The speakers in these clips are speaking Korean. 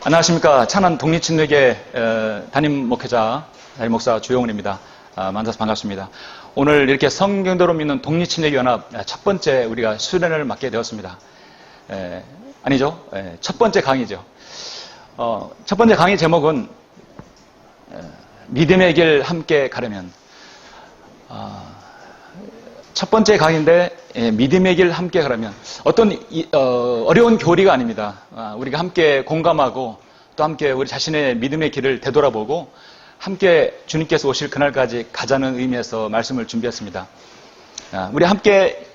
안녕하십니까. 찬한 독립침례계 담임 목회자, 담임 목사 주영훈입니다. 만나서 반갑습니다. 오늘 이렇게 성경대로 믿는 독립침례연합 첫 번째 우리가 수련을 맡게 되었습니다. 아니죠. 첫 번째 강의죠. 첫 번째 강의 제목은 믿음의 길 함께 가려면. 첫 번째 강의인데 믿음의 길 함께 가려면 어떤 어려운 교리가 아닙니다. 우리가 함께 공감하고 또 함께 우리 자신의 믿음의 길을 되돌아보고 함께 주님께서 오실 그날까지 가자는 의미에서 말씀을 준비했습니다. 우리 함께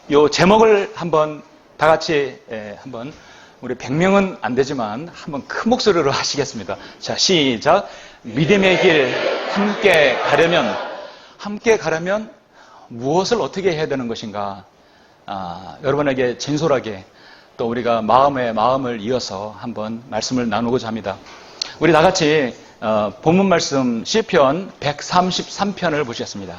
이 제목을 한번 다 같이 한번 우리 100명은 안 되지만 한번 큰 목소리로 하시겠습니다. 자, 시작. 믿음의 길 함께 가려면 무엇을 어떻게 해야 되는 것인가? 여러분에게 진솔하게 또 우리가 마음을 이어서 한번 말씀을 나누고자 합니다. 우리 다 같이 본문 말씀 시편 133편을 보시겠습니다.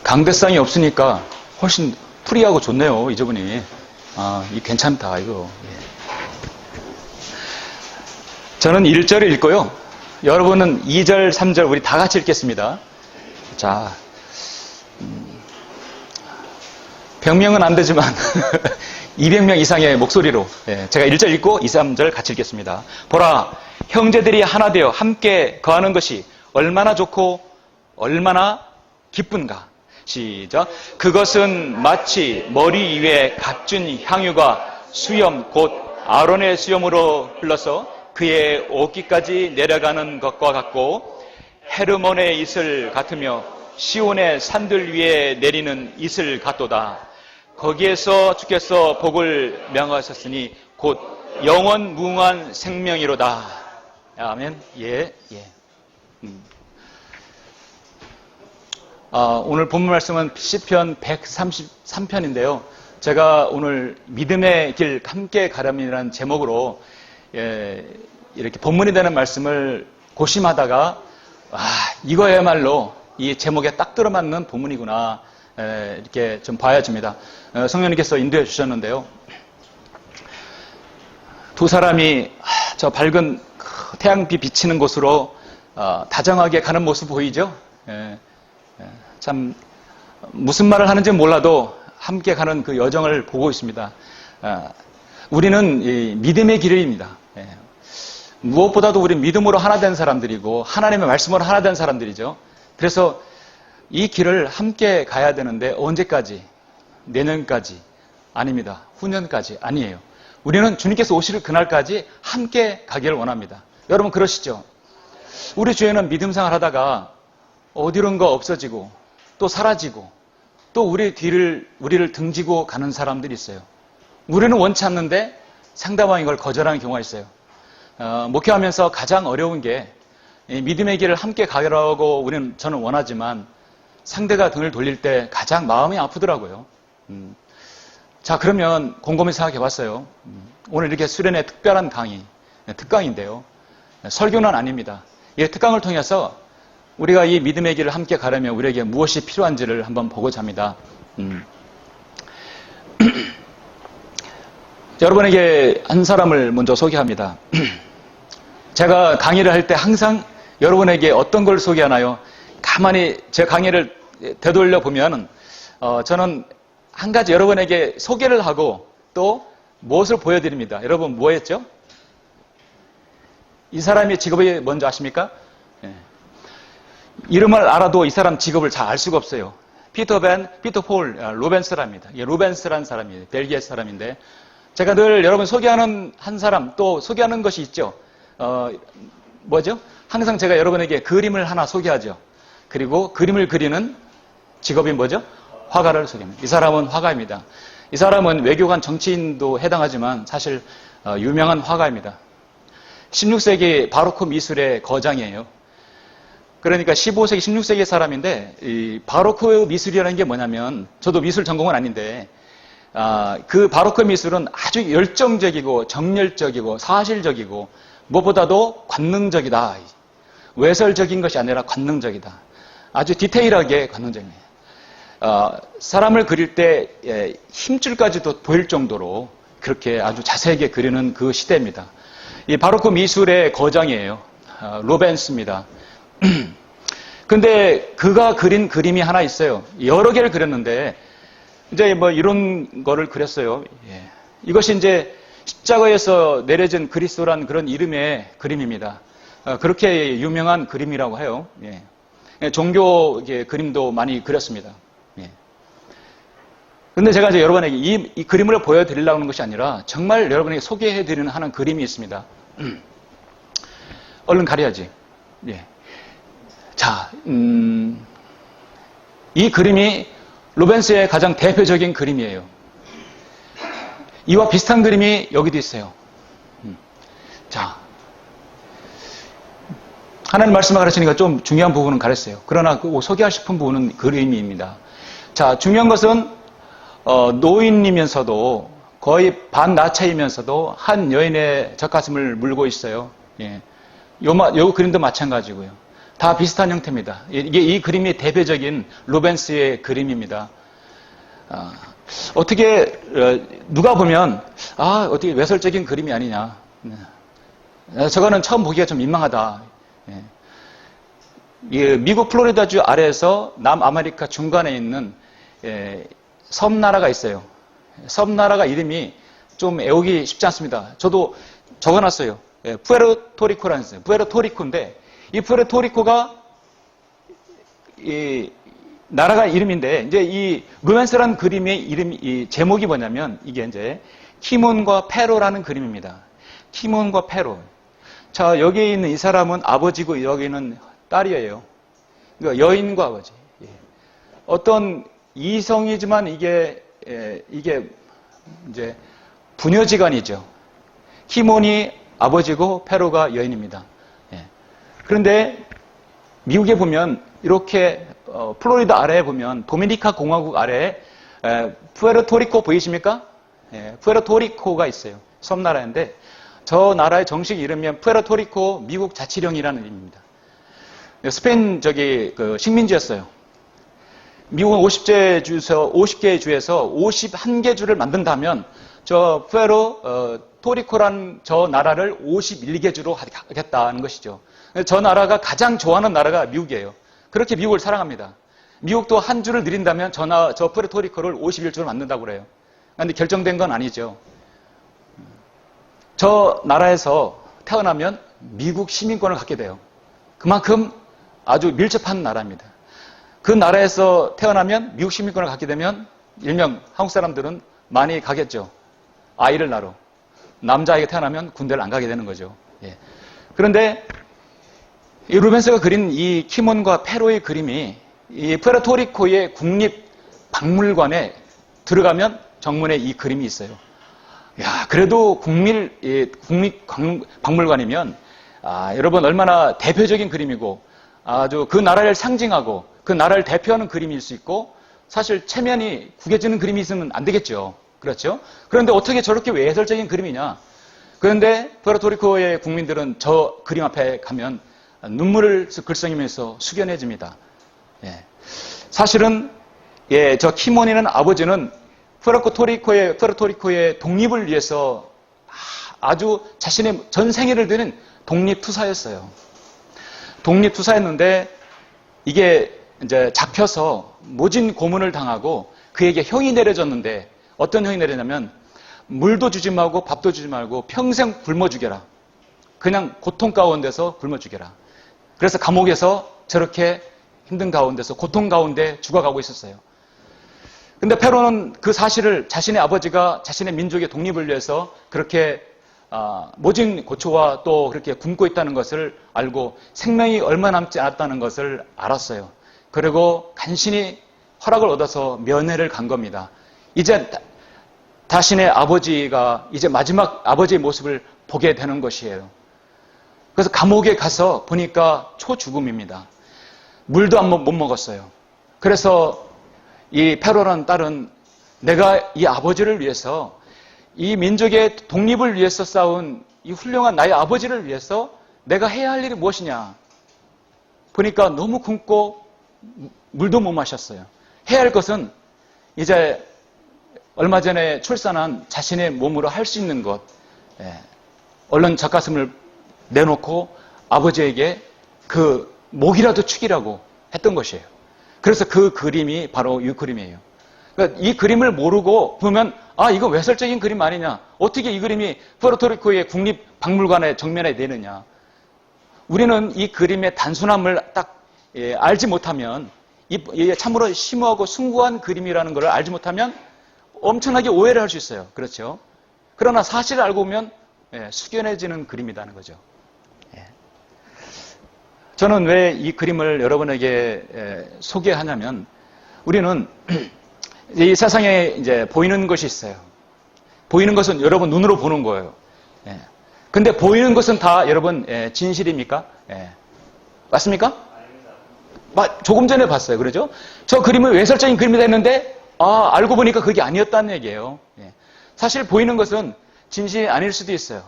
강대상이 없으니까 훨씬 프리하고 좋네요, 이 저분이. 이 괜찮다, 이거. 저는 1절을 읽고요. 여러분은 2절, 3절 우리 다 같이 읽겠습니다. 자, 100명은 안 되지만 200명 이상의 목소리로 제가 1절 읽고 2, 3절 같이 읽겠습니다. 보라, 형제들이 하나 되어 함께 거하는 것이 얼마나 좋고 얼마나 기쁜가. 시작. 그것은 마치 머리 위에 값진 향유가 수염 곧 아론의 수염으로 흘러서 그의 옷깃까지 내려가는 것과 같고 헤르몬의 이슬 같으며 시온의 산들 위에 내리는 이슬 같도다. 거기에서 주께서 복을 명하셨으니 곧 영원 무궁한 생명이로다. 아멘. 예. 오늘 본문 말씀은 시편 133편인데요. 제가 오늘 믿음의 길 함께 가려면이라는 제목으로 이렇게 본문이 되는 말씀을 고심하다가 이거야말로 이 제목에 딱 들어맞는 본문이구나 이렇게 좀 봐야집니다. 성령님께서 인도해 주셨는데요. 두 사람이 저 밝은 태양빛 비치는 곳으로 다정하게 가는 모습 보이죠? 참 무슨 말을 하는지 몰라도 함께 가는 그 여정을 보고 있습니다. 우리는 이 믿음의 길입니다. 무엇보다도 우리 믿음으로 하나 된 사람들이고 하나님의 말씀으로 하나 된 사람들이죠. 그래서 이 길을 함께 가야 되는데 언제까지? 내년까지? 아닙니다. 후년까지? 아니에요. 우리는 주님께서 오실 그날까지 함께 가기를 원합니다. 여러분 그러시죠? 우리 주위에는 믿음 생활 하다가 어디론가 없어지고 또 사라지고 또 우리를 등지고 가는 사람들이 있어요. 우리는 원치 않는데 상대방이 이걸 거절하는 경우가 있어요. 목회하면서 가장 어려운 게 믿음의 길을 함께 가려고 저는 원하지만 상대가 등을 돌릴 때 가장 마음이 아프더라고요. 자, 그러면 곰곰이 생각해 봤어요. 오늘 이렇게 수련의 특별한 강의, 특강인데요. 설교는 아닙니다. 이 특강을 통해서 우리가 이 믿음의 길을 함께 가려면 우리에게 무엇이 필요한지를 한번 보고자 합니다. 여러분에게 한 사람을 먼저 소개합니다. 제가 강의를 할 때 항상 여러분에게 어떤 걸 소개하나요? 가만히 제 강의를 되돌려 보면 저는 한 가지 여러분에게 소개를 하고 또 무엇을 보여드립니다. 여러분 뭐 했죠? 이 사람의 직업이 뭔지 아십니까? 이름을 알아도 이 사람 직업을 잘 알 수가 없어요. 피터 폴 로벤스랍니다. 로벤스라는 사람이에요. 벨기에 사람인데 제가 늘 여러분 소개하는 한 사람 또 소개하는 것이 있죠. 뭐죠? 항상 제가 여러분에게 그림을 하나 소개하죠. 그리고 그림을 그리는 직업이 뭐죠? 화가를 소개합니다. 이 사람은 화가입니다. 이 사람은 외교관 정치인도 해당하지만 사실 유명한 화가입니다. 16세기 바로크 미술의 거장이에요. 그러니까 15세기, 16세기 사람인데 이 바로크 미술이라는 게 뭐냐면 저도 미술 전공은 아닌데 그 바로크 미술은 아주 열정적이고 정열적이고 사실적이고 무엇보다도 관능적이다. 외설적인 것이 아니라 관능적이다. 아주 디테일하게 관원적이에요. 사람을 그릴 때 힘줄까지도 보일 정도로 그렇게 아주 자세하게 그리는 그 시대입니다. 이 바로크 미술의 거장이에요. 로벤스입니다. 근데 그가 그린 그림이 하나 있어요. 여러 개를 그렸는데 이제 뭐 이런 거를 그렸어요. 이것이 이제 십자가에서 내려진 그리스도란 그런 이름의 그림입니다. 그렇게 유명한 그림이라고 해요. 종교 그림도 많이 그렸습니다. 근데 제가 이제 여러분에게 이 그림을 보여드리려고 하는 것이 아니라 정말 여러분에게 소개해드리는 하는 그림이 있습니다. 얼른 가려야지. 자, 이 그림이 루벤스의 가장 대표적인 그림이에요. 이와 비슷한 그림이 여기도 있어요. 자, 하나님 말씀을 가르치니까 좀 중요한 부분은 가르쳤어요. 그러나 소개하고 싶은 부분은 그림입니다. 자, 중요한 것은 노인이면서도 거의 반나차이면서도 한 여인의 젖가슴을 물고 있어요. 요 그림도 마찬가지고요. 다 비슷한 형태입니다. 이게 이 그림이 대표적인 루벤스의 그림입니다. 어떻게 누가 보면 어떻게 외설적인 그림이 아니냐. 저거는 처음 보기가 좀 민망하다. 미국 플로리다주 아래에서 남아메리카 중간에 있는 섬나라가 있어요. 섬나라가 이름이 좀 외우기 쉽지 않습니다. 저도 적어놨어요. 푸에르토리코라는 있어요. 푸에르토리코인데 이 푸에르토리코가 이 나라가 이름인데 이제 이 루벤스라는 그림의 이 제목이 뭐냐면 이게 이제 키몬과 페로라는 그림입니다. 키몬과 페로. 자, 여기에 있는 이 사람은 아버지고 여기는 딸이에요. 그러니까 여인과 아버지. 어떤 이성이지만 이게 이제 부녀지간이죠. 키몬이 아버지고 페로가 여인입니다. 그런데 미국에 보면 이렇게 플로리다 아래에 보면 도미니카 공화국 아래에 푸에르토리코 보이십니까? 푸에르토리코가 있어요. 섬나라인데 저 나라의 정식 이름이 푸에르토리코 미국 자치령이라는 이름입니다. 스페인 식민지였어요. 미국은 50개의 주에서 51개 주를 만든다면 저 푸에르토리코란 저 나라를 51개 주로 하겠다는 것이죠. 저 나라가 가장 좋아하는 나라가 미국이에요. 그렇게 미국을 사랑합니다. 미국도 한 주를 늘린다면 저 푸에르토리코를 51주로 만든다고 그래요. 그런데 결정된 건 아니죠. 저 나라에서 태어나면 미국 시민권을 갖게 돼요. 그만큼 아주 밀접한 나라입니다. 그 나라에서 태어나면 미국 시민권을 갖게 되면 일명 한국 사람들은 많이 가겠죠. 아이를 낳으러. 남자아이가 태어나면 군대를 안 가게 되는 거죠. 그런데 이 루벤스가 그린 이 키몬과 페로의 그림이 이 푸에르토리코의 국립박물관에 들어가면 정문에 이 그림이 있어요. 야, 그래도 국립박물관이면 여러분 얼마나 대표적인 그림이고 아주 그 나라를 상징하고 그 나라를 대표하는 그림일 수 있고 사실 체면이 구겨지는 그림이 있으면 안 되겠죠. 그렇죠? 그런데 어떻게 저렇게 외설적인 그림이냐? 그런데 푸에르토리코의 국민들은 저 그림 앞에 가면 눈물을 글썽이면서 숙연해집니다. 사실은 저 키몬이라는 아버지는 푸에르토리코의 독립을 위해서 아주 자신의 전 생애를 드는 독립투사였어요. 독립투사였는데 이게 이제 잡혀서 모진 고문을 당하고 그에게 형이 내려졌는데 어떤 형이 내리냐면 물도 주지 말고 밥도 주지 말고 평생 굶어 죽여라. 그냥 고통 가운데서 굶어 죽여라. 그래서 감옥에서 저렇게 힘든 가운데서 고통 가운데 죽어가고 있었어요. 근데 페로는 그 사실을 자신의 아버지가 자신의 민족의 독립을 위해서 그렇게 모진 고초와 또 그렇게 굶고 있다는 것을 알고 생명이 얼마 남지 않았다는 것을 알았어요. 그리고 간신히 허락을 얻어서 면회를 간 겁니다. 이제 자신의 아버지가 이제 마지막 아버지의 모습을 보게 되는 것이에요. 그래서 감옥에 가서 보니까 초죽음입니다. 물도 못 먹었어요. 그래서 이 페로라는 딸은 내가 이 아버지를 위해서 이 민족의 독립을 위해서 싸운 이 훌륭한 나의 아버지를 위해서 내가 해야 할 일이 무엇이냐. 보니까 너무 굶고 물도 못 마셨어요. 해야 할 것은 이제 얼마 전에 출산한 자신의 몸으로 할 수 있는 것, 얼른 젖가슴을 내놓고 아버지에게 그 목이라도 축이라고 했던 것이에요. 그래서 그 그림이 바로 이 그림이에요. 그러니까 이 그림을 모르고 보면 이거 외설적인 그림 아니냐? 어떻게 이 그림이 푸에르토리코의 국립박물관에 정면에 내느냐? 우리는 이 그림의 단순함을 딱 알지 못하면 참으로 심오하고 숭고한 그림이라는 걸 알지 못하면 엄청나게 오해를 할 수 있어요. 그렇죠? 그러나 사실을 알고 보면 숙연해지는 그림이라는 거죠. 저는 왜 이 그림을 여러분에게 소개하냐면 우리는 이 세상에 이제 보이는 것이 있어요. 보이는 것은 여러분 눈으로 보는 거예요. 근데 보이는 것은 다 여러분 진실입니까? 맞습니까? 조금 전에 봤어요. 그러죠? 저 그림은 외설적인 그림이다 했는데 알고 보니까 그게 아니었다는 얘기예요. 사실 보이는 것은 진실이 아닐 수도 있어요.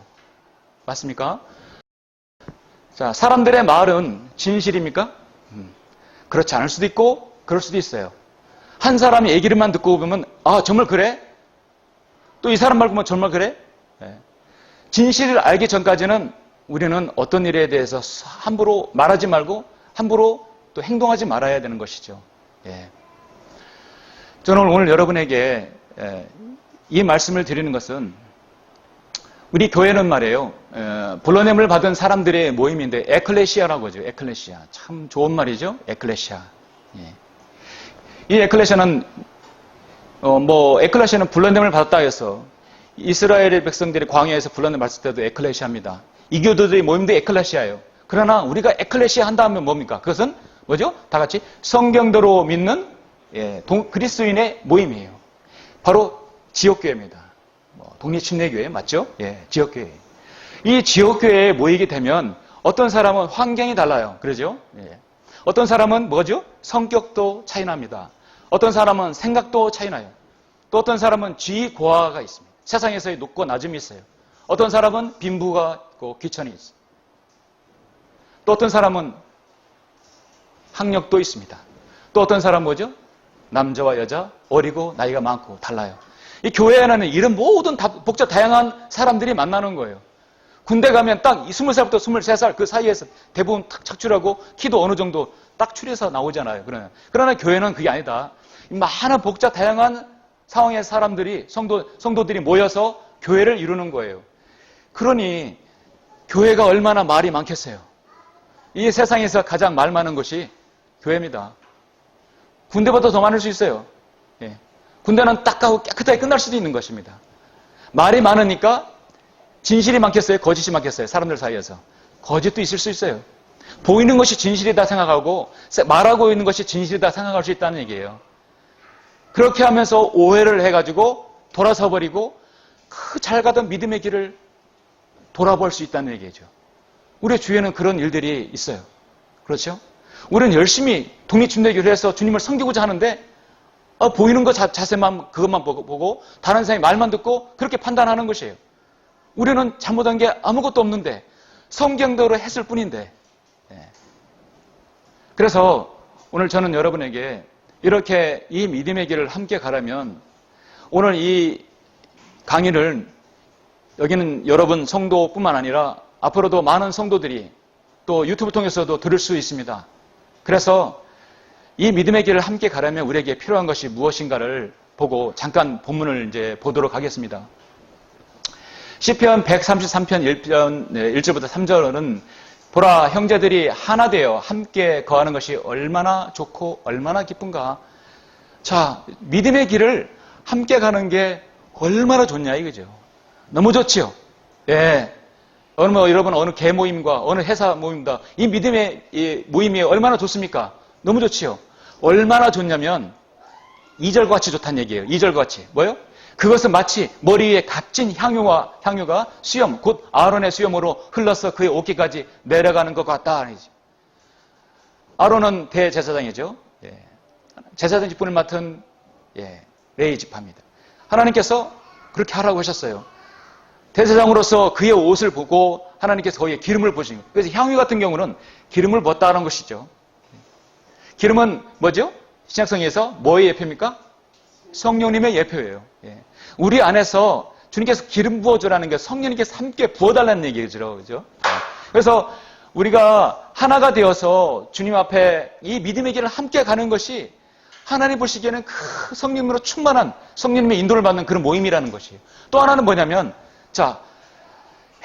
맞습니까? 자, 사람들의 말은 진실입니까? 그렇지 않을 수도 있고 그럴 수도 있어요. 한 사람이 얘기를만 듣고 보면 정말 그래? 또 이 사람 말 보면 정말 그래? 진실을 알기 전까지는 우리는 어떤 일에 대해서 함부로 말하지 말고 함부로 또 행동하지 말아야 되는 것이죠. 저는 오늘 여러분에게 이 말씀을 드리는 것은 우리 교회는 말이에요. 불러냄을 받은 사람들의 모임인데 에클레시아라고 하죠. 에클레시아. 참 좋은 말이죠. 에클레시아. 이 에클레시아는 에클레시아는 불러냄을 받았다 해서 이스라엘의 백성들이 광야에서 불러냄을 받을 때도 에클레시아입니다. 이교도들의 모임도 에클레시아예요. 그러나 우리가 에클레시아 한다 하면 뭡니까? 그것은 뭐죠? 다 같이 성경대로 믿는 그리스도인의 모임이에요. 바로 지역교회입니다. 독립침례교회 맞죠? 지역교회. 이 지역교회에 모이게 되면 어떤 사람은 환경이 달라요. 그러죠? 어떤 사람은 뭐죠? 성격도 차이 납니다. 어떤 사람은 생각도 차이 나요. 또 어떤 사람은 지위 고하가 있습니다. 세상에서의 높고 낮음이 있어요. 어떤 사람은 빈부가 있고 귀천이 있어요. 또 어떤 사람은 학력도 있습니다. 또 어떤 사람은 뭐죠? 남자와 여자, 어리고 나이가 많고 달라요. 이 교회 안에는 이런 모든 복잡 다양한 사람들이 만나는 거예요. 군대 가면 딱 20살부터 23살 그 사이에서 대부분 탁 착출하고 키도 어느 정도 딱 추려서 나오잖아요. 그러나 교회는 그게 아니다. 많은 복잡 다양한 상황의 사람들이 성도들이 모여서 교회를 이루는 거예요. 그러니 교회가 얼마나 말이 많겠어요. 이 세상에서 가장 말 많은 것이 교회입니다. 군대보다 더 많을 수 있어요. 군대는 딱 가고 깨끗하게 끝날 수도 있는 것입니다. 말이 많으니까 진실이 많겠어요? 거짓이 많겠어요? 사람들 사이에서. 거짓도 있을 수 있어요. 보이는 것이 진실이다 생각하고 말하고 있는 것이 진실이다 생각할 수 있다는 얘기예요. 그렇게 하면서 오해를 해가지고 돌아서 버리고 그 잘 가던 믿음의 길을 돌아볼 수 있다는 얘기죠. 우리 주위에는 그런 일들이 있어요. 그렇죠? 우리는 열심히 독립침례교를 해서 주님을 섬기고자 하는데 보이는 것 자세만 그것만 보고 다른 사람이 말만 듣고 그렇게 판단하는 것이에요. 우리는 잘못한 게 아무것도 없는데 성경대로 했을 뿐인데. 그래서 오늘 저는 여러분에게 이렇게 이 믿음의 길을 함께 가려면 오늘 이 강의를 여기는 여러분 성도뿐만 아니라 앞으로도 많은 성도들이 또 유튜브 통해서도 들을 수 있습니다. 그래서 이 믿음의 길을 함께 가려면 우리에게 필요한 것이 무엇인가를 보고 잠깐 본문을 이제 보도록 하겠습니다. 시편 133편 1절부터 3절은 보라 형제들이 하나 되어 함께 거하는 것이 얼마나 좋고 얼마나 기쁜가. 자, 믿음의 길을 함께 가는 게 얼마나 좋냐 이거죠. 너무 좋지요. 여러분 어느 개 모임과 어느 회사 모임과 이 믿음의 이 모임이 얼마나 좋습니까? 너무 좋지요. 얼마나 좋냐면 2절과 같이 좋다는 얘기예요. 2절과 같이. 뭐요? 그것은 마치 머리 위에 값진 향유가 수염, 곧 아론의 수염으로 흘러서 그의 어깨까지 내려가는 것 같다. 아론은 대제사장이죠. 제사장 직분을 맡은 레위 지파입니다. 하나님께서 그렇게 하라고 하셨어요. 대제사장으로서 그의 옷을 보고 하나님께서 거기에 기름을 부으신 거예요. 그래서 향유 같은 경우는 기름을 부었다는 것이죠. 기름은 뭐죠? 신약성경에서 뭐의 예표입니까? 성령님의 예표예요. 예. 우리 안에서 주님께서 기름 부어주라는 게 성령님께서 함께 부어달라는 얘기죠. 그죠? 그래서 우리가 하나가 되어서 주님 앞에 이 믿음의 길을 함께 가는 것이 하나님 보시기에는 그 성령으로 충만한 성령님의 인도를 받는 그런 모임이라는 것이에요. 또 하나는 뭐냐면, 자,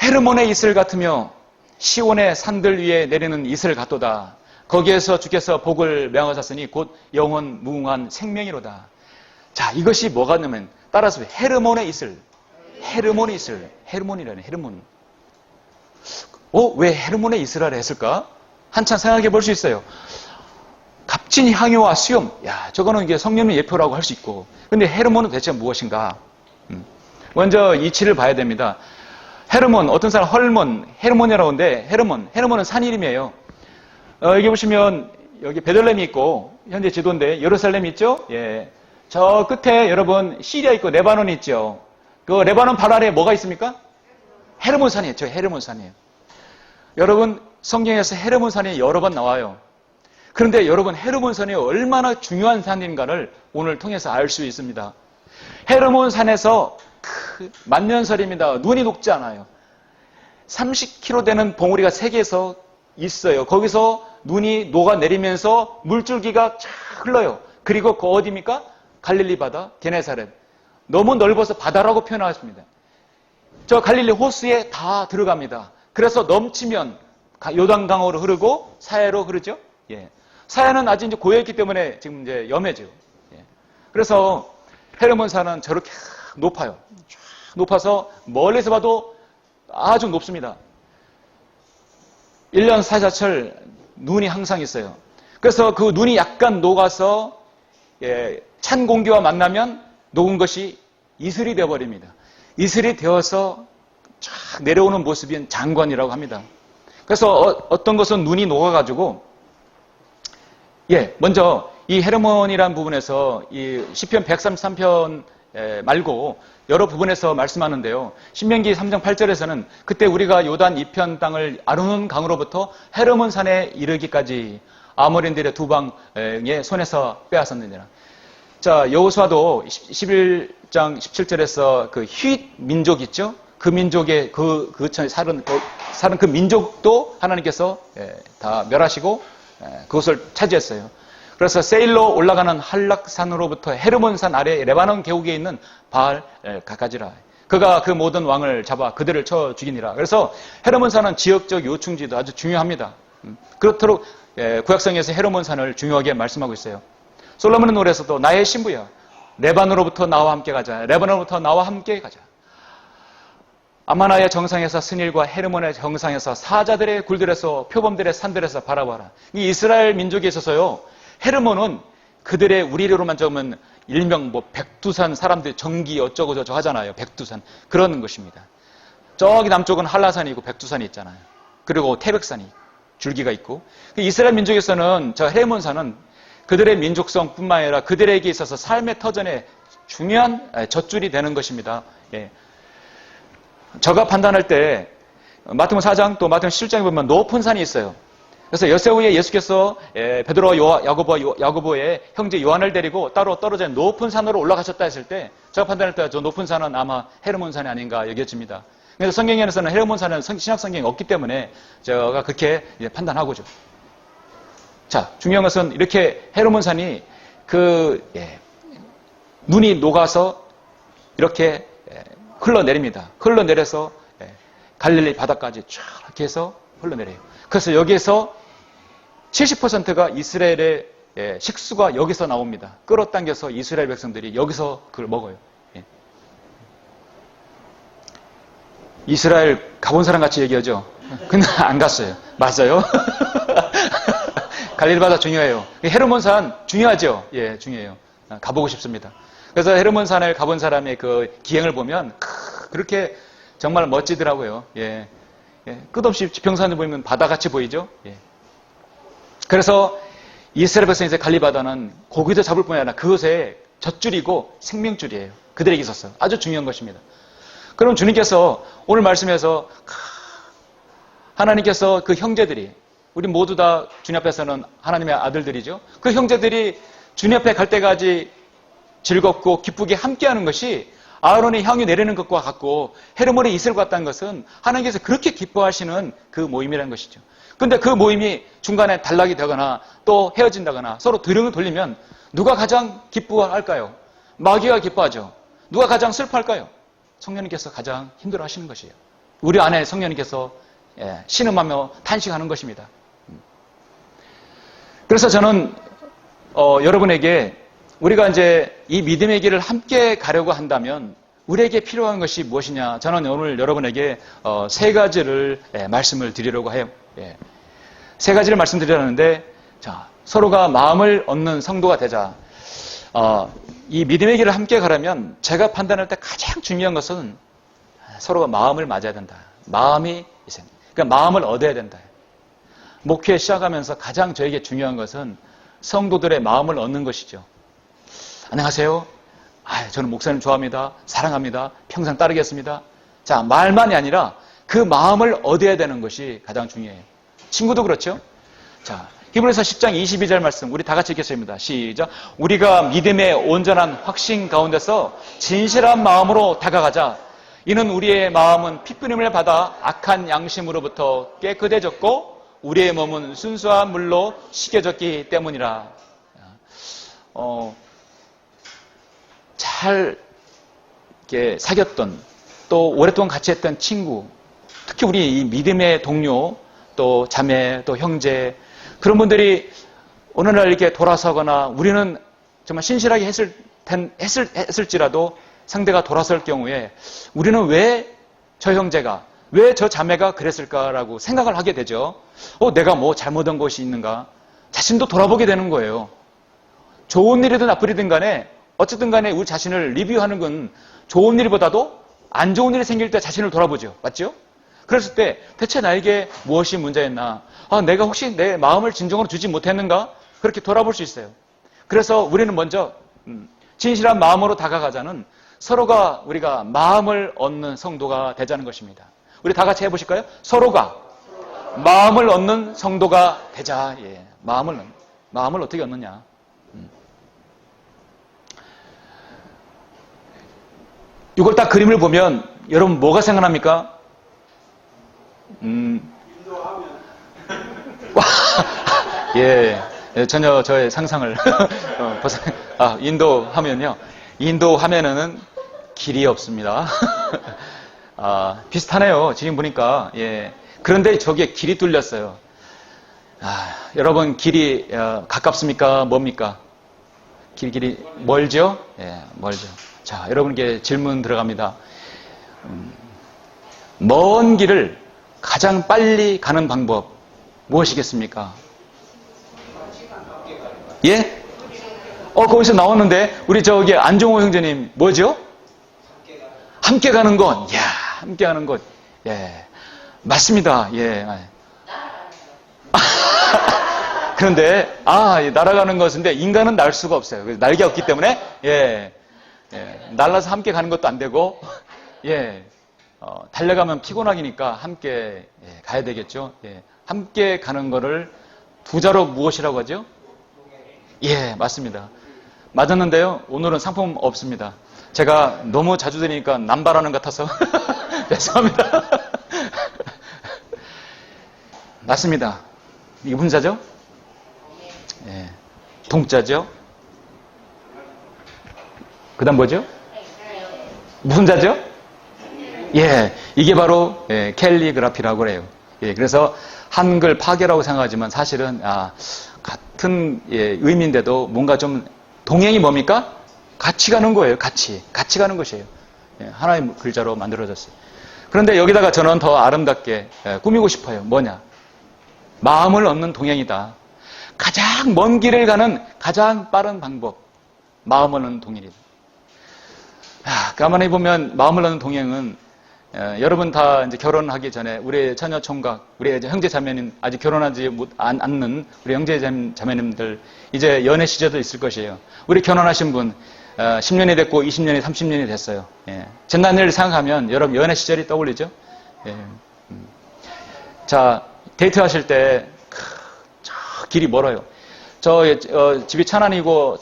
헤르몬의 이슬 같으며 시온의 산들 위에 내리는 이슬 같도다. 거기에서 주께서 복을 명하셨으니 곧 영원 무궁한 생명이로다. 자, 이것이 뭐가 있냐면, 따라서 헤르몬의 이슬. 헤르몬의 이슬. 헤르몬이라네, 헤르몬. 왜 헤르몬의 이스라엘을 했을까? 한참 생각해 볼 수 있어요. 값진 향유와 수염. 야, 저거는 이게 성령의 예표라고 할 수 있고. 근데 헤르몬은 대체 무엇인가? 먼저 이치를 봐야 됩니다. 헤르몬, 어떤 사람 헐몬, 헤르몬이라고 하는데, 헤르몬은 산 이름이에요. 여기 보시면, 여기 베들레헴이 있고, 현재 지도인데, 예루살렘이 있죠? 예. 저 끝에 여러분, 시리아 있고, 레바논이 있죠? 그 레바논 발 아래에 뭐가 있습니까? 헤르몬산이에요. 저 헤르몬산이에요. 여러분, 성경에서 헤르몬산이 여러 번 나와요. 그런데 여러분, 헤르몬산이 얼마나 중요한 산인가를 오늘 통해서 알 수 있습니다. 헤르몬산에서 만년설입니다. 눈이 녹지 않아요. 30km 되는 봉우리가 세계에서 있어요. 거기서 눈이 녹아내리면서 물줄기가 쫙 흘러요. 그리고 그 어디입니까? 갈릴리 바다, 게네사렛. 너무 넓어서 바다라고 표현하십니다. 저 갈릴리 호수에 다 들어갑니다. 그래서 넘치면 요단강으로 흐르고 사해로 흐르죠. 예. 사해는 아직 이제 고여있기 때문에 지금 이제 염해죠. 예. 그래서 헤르몬산은 저렇게 높아요. 쫙 높아서 멀리서 봐도 아주 높습니다. 1년 사자철 눈이 항상 있어요. 그래서 그 눈이 약간 녹아서 찬 공기와 만나면 녹은 것이 이슬이 되어버립니다. 이슬이 되어서 쫙 내려오는 모습인 장관이라고 합니다. 그래서 어떤 것은 눈이 녹아가지고 먼저 이 헤르몬이라는 부분에서 이 시편 133편 말고 여러 부분에서 말씀하는데요. 신명기 3장 8절에서는 그때 우리가 요단 이편 땅을 아르논 강으로부터 헤르몬 산에 이르기까지 아모린들의 두 방의 손에서 빼앗았느니라. 자, 여호수아도 11장 17절에서 그 휘 민족 있죠? 그 민족의 그 사는 그 민족도 하나님께서 다 멸하시고 그것을 차지했어요. 그래서 세일로 올라가는 한락산으로부터 헤르몬산 아래 레바논 계곡에 있는 바알 가까지라. 그가 그 모든 왕을 잡아 그들을 쳐 죽이니라. 그래서 헤르몬산은 지역적 요충지도 아주 중요합니다. 그렇도록 구약성에서 헤르몬산을 중요하게 말씀하고 있어요. 솔로몬의 노래에서도 나의 신부야, 레바논으로부터 나와 함께 가자. 레바논으로부터 나와 함께 가자. 아마나의 정상에서 스닐과 헤르몬의 정상에서 사자들의 굴들에서 표범들의 산들에서 바라봐라. 이 이스라엘 민족에 있어서요, 헤르몬은 그들의 우리로만 적으면 일명 백두산 사람들 정기 어쩌고저쩌고 하잖아요. 백두산. 그런 것입니다. 저기 남쪽은 한라산이 있고 백두산이 있잖아요. 그리고 태백산이 줄기가 있고. 이스라엘 민족에서는 저 헤르몬산은 그들의 민족성뿐만 아니라 그들에게 있어서 삶의 터전에 중요한 젖줄이 되는 것입니다. 예. 저가 판단할 때 마태복음 4장 또 마태복음 17장에 보면 높은 산이 있어요. 그래서 여세후에 예수께서 베드로와 야고보의 형제 요한을 데리고 따로 떨어져 있는 높은 산으로 올라가셨다 했을 때 제가 판단할 때 저 높은 산은 아마 헤르몬산이 아닌가 여겨집니다. 그래서 성경에서는 헤르몬산은 신약 성경이 없기 때문에 제가 그렇게 판단하고죠. 자, 중요한 것은 이렇게 헤르몬산이 눈이 녹아서 이렇게 흘러내립니다. 흘러내려서 갈릴리 바다까지 쫙 이렇게 해서 흘러내려요. 그래서 여기에서 70%가 이스라엘의 식수가 여기서 나옵니다. 끌어당겨서 이스라엘 백성들이 여기서 그걸 먹어요. 이스라엘 가본 사람 같이 얘기하죠. 근데 안 갔어요. 맞아요. 갈릴리 바다 중요해요. 헤르몬산 중요하죠. 예, 중요해요. 가보고 싶습니다. 그래서 헤르몬산을 가본 사람의 그 기행을 보면 그렇게 정말 멋지더라고요. 예. 끝없이 지평선을 보면 바다같이 보이죠. 예. 그래서 이스라엘 백성에서 갈릴리 바다는 고기도 잡을 뿐만 아니라 그것의 젖줄이고 생명줄이에요. 그들에게 있어서 아주 중요한 것입니다. 그럼 주님께서 오늘 말씀에서 하나님께서 그 형제들이 우리 모두 다 주님 앞에서는 하나님의 아들들이죠. 그 형제들이 주님 앞에 갈 때까지 즐겁고 기쁘게 함께하는 것이 아론이 향유 내리는 것과 같고 헤르몬의 이슬과 같다는 것은 하나님께서 그렇게 기뻐하시는 그 모임이라는 것이죠. 근데 그 모임이 중간에 단락이 되거나 또 헤어진다거나 서로 드릉을 돌리면 누가 가장 기뻐할까요? 마귀가 기뻐하죠. 누가 가장 슬퍼할까요? 성령님께서 가장 힘들어하시는 것이에요. 우리 안에 성령님께서 신음하며 탄식하는 것입니다. 그래서 저는 여러분에게 우리가 이제 이 믿음의 길을 함께 가려고 한다면 우리에게 필요한 것이 무엇이냐? 저는 오늘 여러분에게 세 가지를 말씀을 드리려고 해요. 세 가지를 말씀드리려는데, 자, 서로가 마음을 얻는 성도가 되자. 이 믿음의 길을 함께 가려면 제가 판단할 때 가장 중요한 것은 서로가 마음을 맞아야 된다. 마음이 있어요. 그러니까 마음을 얻어야 된다. 목회 시작하면서 가장 저에게 중요한 것은 성도들의 마음을 얻는 것이죠. 안녕하세요. 저는 목사님 좋아합니다. 사랑합니다. 평생 따르겠습니다. 자, 말만이 아니라 그 마음을 얻어야 되는 것이 가장 중요해요. 친구도 그렇죠? 자, 히브리서 10장 22절 말씀 우리 다 같이 읽겠습니다. 시작. 우리가 믿음의 온전한 확신 가운데서 진실한 마음으로 다가가자. 이는 우리의 마음은 피뿌림을 받아 악한 양심으로부터 깨끗해졌고 우리의 몸은 순수한 물로 씻겨졌기 때문이라. 잘 이렇게 사귀었던 또 오랫동안 같이 했던 친구, 특히 우리 이 믿음의 동료, 또 자매, 또 형제, 그런 분들이 어느 날 이렇게 돌아서거나 우리는 정말 신실하게 했을지라도 상대가 돌아설 경우에 우리는 왜 저 형제가, 왜 저 자매가 그랬을까라고 생각을 하게 되죠. 내가 뭐 잘못한 것이 있는가? 자신도 돌아보게 되는 거예요. 좋은 일이든 나쁜 일이든 간에 어쨌든 간에 우리 자신을 리뷰하는 건 좋은 일보다도 안 좋은 일이 생길 때 자신을 돌아보죠. 맞죠? 그랬을 때 대체 나에게 무엇이 문제였나? 내가 혹시 내 마음을 진정으로 주지 못했는가? 그렇게 돌아볼 수 있어요. 그래서 우리는 먼저 진실한 마음으로 다가가자는 서로가 우리가 마음을 얻는 성도가 되자는 것입니다. 우리 다 같이 해보실까요? 서로가 마음을 얻는 성도가 되자. 마음을 어떻게 얻느냐? 이걸 딱 그림을 보면 여러분 뭐가 생각납니까? 전혀 저의 상상을 인도하면요. 인도하면은 길이 없습니다. 비슷하네요. 지금 보니까. 그런데 저기에 길이 뚫렸어요. 여러분 길이 가깝습니까? 뭡니까? 길이 멀죠? 멀죠. 자, 여러분께 질문 들어갑니다. 먼 길을 가장 빨리 가는 방법 무엇이겠습니까? 예? 거기서 나왔는데 우리 저기 안종호 형제님 뭐죠? 함께 가는 것. 함께 가는 것. 맞습니다. 그런데 날아가는 것인데 인간은 날 수가 없어요. 날개가 없기 때문에 날라서 함께 가는 것도 안 되고 달려가면 피곤하기니까 함께 가야 되겠죠. 함께 가는 거를 두 자로 무엇이라고 하죠? 맞습니다. 맞았는데요. 오늘은 상품 없습니다. 제가 너무 자주 드리니까 남발하는 것 같아서 죄송합니다. 맞습니다. 이게 무슨 자죠? 동자죠? 그 다음 뭐죠? 무슨 자죠? 이게 바로 캘리그라피라고 그래요. 그래서 한글 파괴라고 생각하지만 사실은 같은 의미인데도 뭔가 좀 동행이 뭡니까? 같이 가는 거예요. 같이 가는 것이에요. 하나의 글자로 만들어졌어요. 그런데 여기다가 저는 더 아름답게 꾸미고 싶어요. 뭐냐? 마음을 얻는 동행이다. 가장 먼 길을 가는 가장 빠른 방법. 마음을 얻는 동행이다. 가만히 보면 마음을 얻는 동행은 여러분 다 이제 결혼하기 전에 우리 처녀 총각, 우리 형제 자매님 아직 결혼하지 않는 우리 형제 자매님들 이제 연애 시절도 있을 것이에요. 우리 결혼하신 분 10년이 됐고 20년이 30년이 됐어요. 지난해를 생각하면 여러분 연애 시절이 떠올리죠. 자, 데이트하실 때 길이 멀어요. 집이 천안이고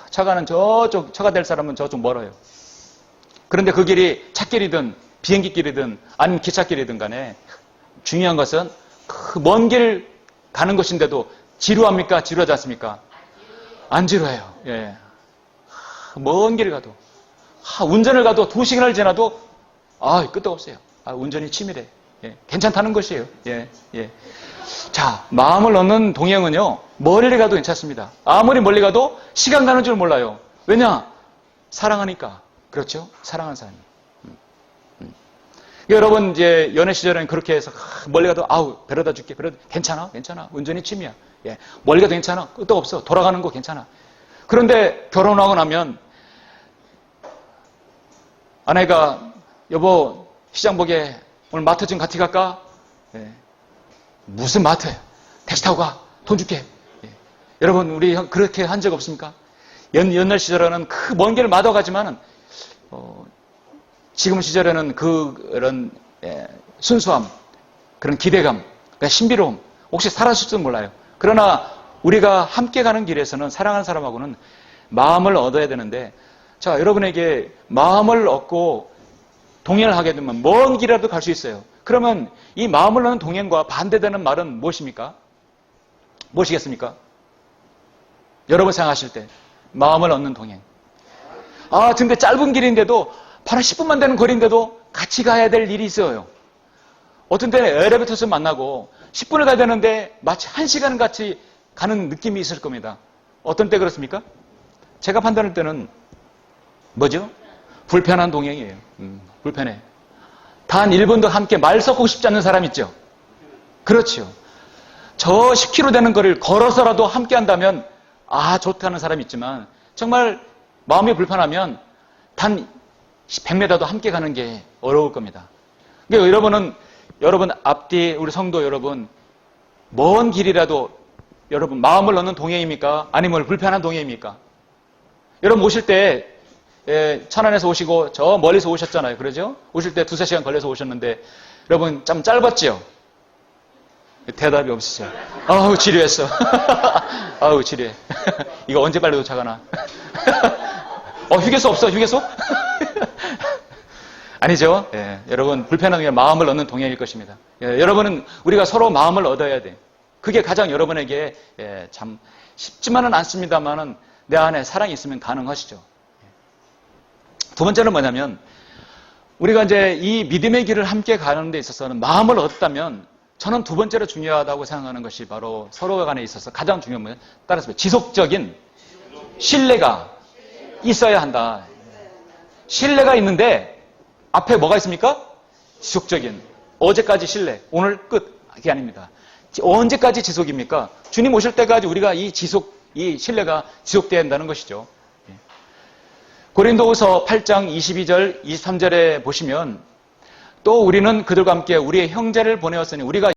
처가는 저쪽, 처가 될 사람은 저쪽 멀어요. 그런데 그 길이 찻길이든 비행기 길이든 아니면 기찻길이든 간에 중요한 것은 그 먼 길 가는 것인데도 지루합니까? 지루하지 않습니까? 안 지루해요. 예. 먼 길 가도 운전을 가도 2시간을 지나도 끄떡 없어요. 운전이 치밀해. 예. 괜찮다는 것이에요. 예. 예. 자, 마음을 얻는 동행은요, 멀리 가도 괜찮습니다. 아무리 멀리 가도 시간 가는 줄 몰라요. 왜냐? 사랑하니까. 그렇죠? 사랑하는 사람이. 여러분, 이제 연애 시절에는 그렇게 해서 멀리 가도 데려다 줄게. 괜찮아? 운전이 취미야. 예. 멀리 가도 괜찮아. 끄떡 없어. 돌아가는 거 괜찮아. 그런데 결혼하고 나면 아내가 여보 시장 보게 오늘 마트 좀 같이 갈까? 예. 무슨 마트? 택시 타고 가. 돈 줄게. 예. 여러분 우리 그렇게 한 적 없습니까? 옛날 시절에는 그 먼 길을 마다 가지만은 지금 시절에는 그런 순수함, 그런 기대감, 신비로움 혹시 사라질지도 몰라요. 그러나 우리가 함께 가는 길에서는 사랑하는 사람하고는 마음을 얻어야 되는데, 자, 여러분에게 마음을 얻고 동행을 하게 되면 먼 길이라도 갈 수 있어요. 그러면 이 마음을 얻는 동행과 반대되는 말은 무엇입니까? 무엇이겠습니까? 여러분 생각하실 때 마음을 얻는 동행. 근데 짧은 길인데도 바로 10분만 되는 거리인데도 같이 가야 될 일이 있어요. 어떤 때는 엘리베이터에서 만나고 10분을 가야 되는데 마치 1시간 같이 가는 느낌이 있을 겁니다. 어떤 때 그렇습니까? 제가 판단할 때는 뭐죠? 불편한 동행이에요. 불편해. 단 1분도 함께 말 섞고 싶지 않는 사람 있죠? 그렇죠. 저 10km 되는 거리를 걸어서라도 함께 한다면 좋다는 사람이 있지만 정말 마음이 불편하면 단 100m도 함께 가는 게 어려울 겁니다. 그러니까 여러분 앞뒤 우리 성도 여러분 먼 길이라도 여러분 마음을 얻는 동행입니까? 아니면 불편한 동행입니까? 여러분 오실 때 천안에서 오시고 저 멀리서 오셨잖아요. 그러죠? 오실 때 2-3시간 걸려서 오셨는데 여러분 좀 짧았죠? 대답이 없으세요. 지루했어. 지루해. 이거 언제 빨리 도착하나? 휴게소 없어? 휴게소? 아니죠. 여러분 불편한 게 마음을 얻는 동행일 것입니다. 여러분은 우리가 서로 마음을 얻어야 돼. 그게 가장 여러분에게 참 쉽지만은 않습니다만은 내 안에 사랑이 있으면 가능하시죠. 두 번째는 뭐냐면 우리가 이제 이 믿음의 길을 함께 가는 데 있어서는 마음을 얻었다면 저는 두 번째로 중요하다고 생각하는 것이 바로 서로 간에 있어서 가장 중요한 건 따라서 지속적인 신뢰가 있어야 한다. 신뢰가 있는데 앞에 뭐가 있습니까? 지속적인. 어제까지 신뢰, 오늘 끝. 그게 아닙니다. 언제까지 지속입니까? 주님 오실 때까지 우리가 이 신뢰가 지속돼야 한다는 것이죠. 고린도후서 8장 22절, 23절에 보시면 또 우리는 그들과 함께 우리의 형제를 보내었으니 우리가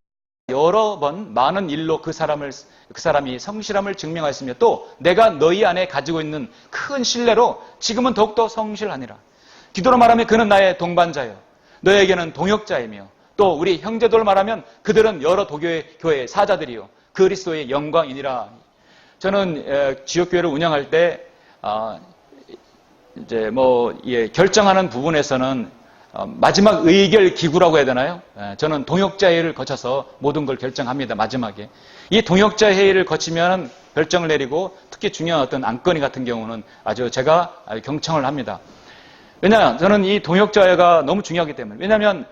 여러 번 많은 일로 그 사람이 성실함을 증명하였으며 또 내가 너희 안에 가지고 있는 큰 신뢰로 지금은 더욱더 성실하니라. 디도로 말하면 그는 나의 동반자요 너에게는 동역자이며 또 우리 형제들 말하면 그들은 여러 교회의 사자들이요 그리스도의 영광이니라. 저는 지역교회를 운영할 때 이제 결정하는 부분에서는 마지막 의결 기구라고 해야 되나요? 저는 동역자 회의를 거쳐서 모든 걸 결정합니다. 마지막에. 이 동역자 회의를 거치면 결정을 내리고 특히 중요한 어떤 안건이 같은 경우는 제가 경청을 합니다. 왜냐? 저는 이 동역자회가 너무 중요하기 때문에. 왜냐하면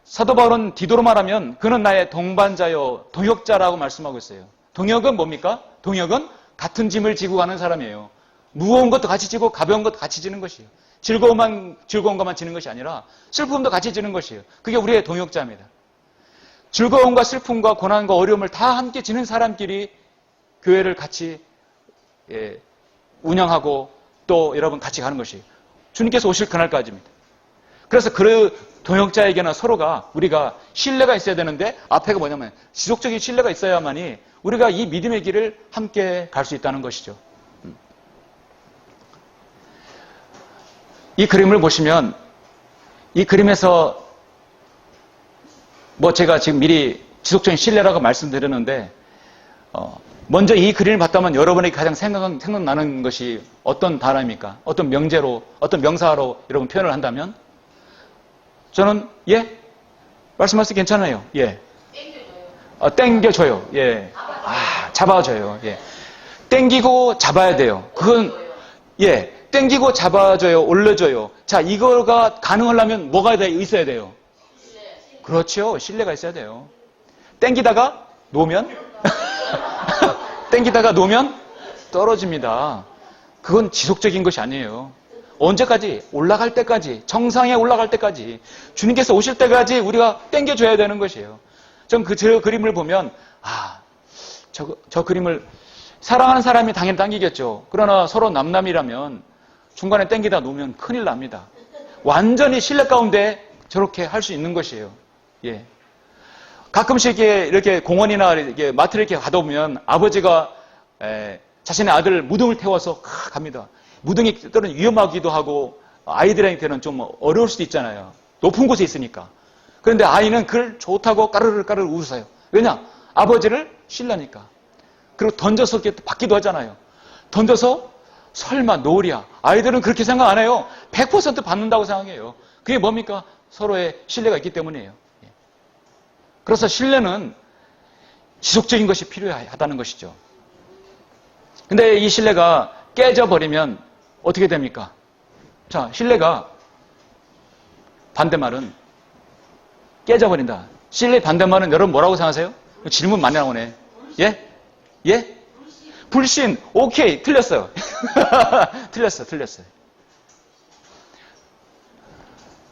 사도 바울은 디도로 말하면 그는 나의 동반자요 동역자라고 말씀하고 있어요. 동역은 뭡니까? 동역은 같은 짐을 지고 가는 사람이에요. 무거운 것도 같이 지고 가벼운 것도 같이 지는 것이에요. 즐거운 것만 지는 것이 아니라 슬픔도 같이 지는 것이에요. 그게 우리의 동역자입니다. 즐거움과 슬픔과 고난과 어려움을 다 함께 지는 사람끼리 교회를 같이 운영하고 또 여러분 같이 가는 것이에요. 주님께서 오실 그날까지입니다. 그래서 그 동역자에게는 서로가 우리가 신뢰가 있어야 되는데 앞에가 뭐냐면 지속적인 신뢰가 있어야만이 우리가 이 믿음의 길을 함께 갈 수 있다는 것이죠. 이 그림을 보시면 이 그림에서 제가 지금 미리 지속적인 신뢰라고 말씀드렸는데 먼저 이 그림을 봤다면 여러분에게 가장 생각나는 것이 어떤 단어입니까? 어떤 명제로, 어떤 명사로 여러분 표현을 한다면? 저는, 예? 말씀하셔도 괜찮아요. 예. 땡겨줘요. 예. 잡아줘요. 예. 땡기고 잡아야 돼요. 그건, 예. 땡기고 잡아줘요. 올려줘요. 자, 이거가 가능하려면 뭐가 있어야 돼요? 그렇죠. 신뢰가 있어야 돼요. 땡기다가 놓으면? 땡기다가 놓으면 떨어집니다. 그건 지속적인 것이 아니에요. 언제까지? 올라갈 때까지, 정상에 올라갈 때까지, 주님께서 오실 때까지 우리가 땡겨줘야 되는 것이에요. 전 저 그림을 보면, 저 그림을 사랑하는 사람이 당연히 당기겠죠. 그러나 서로 남남이라면 중간에 땡기다 놓으면 큰일 납니다. 완전히 신뢰 가운데 저렇게 할 수 있는 것이에요. 예. 가끔씩 이렇게 공원이나 이렇게 마트를 이렇게 가다 보면 아버지가 자신의 아들 무등을 태워서 갑니다. 무등이 때로는 위험하기도 하고 아이들한테는 좀 어려울 수도 있잖아요. 높은 곳에 있으니까. 그런데 아이는 그걸 좋다고 까르르 웃어요. 왜냐? 아버지를 신뢰하니까. 그리고 던져서 이렇게 받기도 하잖아요. 던져서 설마 놓으랴. 아이들은 그렇게 생각 안 해요. 100% 받는다고 생각해요. 그게 뭡니까? 서로의 신뢰가 있기 때문이에요. 그래서 신뢰는 지속적인 것이 필요하다는 것이죠. 근데 이 신뢰가 깨져버리면 어떻게 됩니까? 자, 신뢰가 반대말은 깨져버린다. 신뢰의 반대말은 여러분 뭐라고 생각하세요? 질문 많이 나오네. 예? 예? 불신. 오케이. 틀렸어요. 틀렸어요.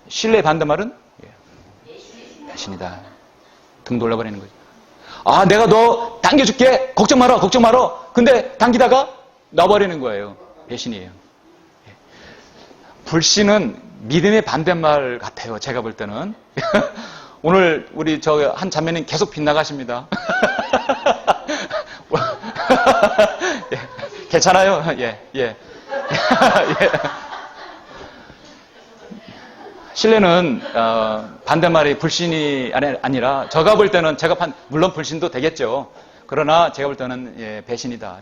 신뢰의 반대말은? 배신이다. 등 돌려버리는 거죠. 내가 너 당겨줄게. 걱정 마라. 근데 당기다가 놔버리는 거예요. 배신이에요. 불신은 믿음의 반대말 같아요. 제가 볼 때는. 오늘 우리 한 자매님 계속 빗나가십니다. 예, 괜찮아요? 예. 신뢰는 반대말이 불신이 아니라 제가 볼 때는 물론 불신도 되겠죠. 그러나 제가 볼 때는 배신이다.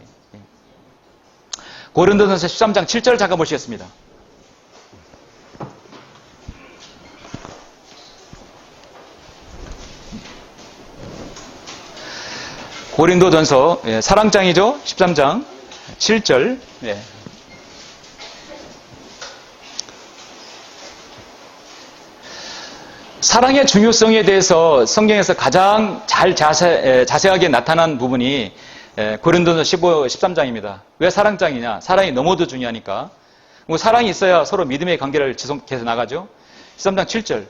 고린도전서 13장 7절 잠깐 보시겠습니다. 고린도전서 사랑장이죠. 13장 7절. 사랑의 중요성에 대해서 성경에서 가장 잘 자세하게 나타난 부분이 고린도전서 13장입니다. 왜 사랑장이냐? 사랑이 너무도 중요하니까. 사랑이 있어야 서로 믿음의 관계를 지속해서 나가죠. 13장 7절.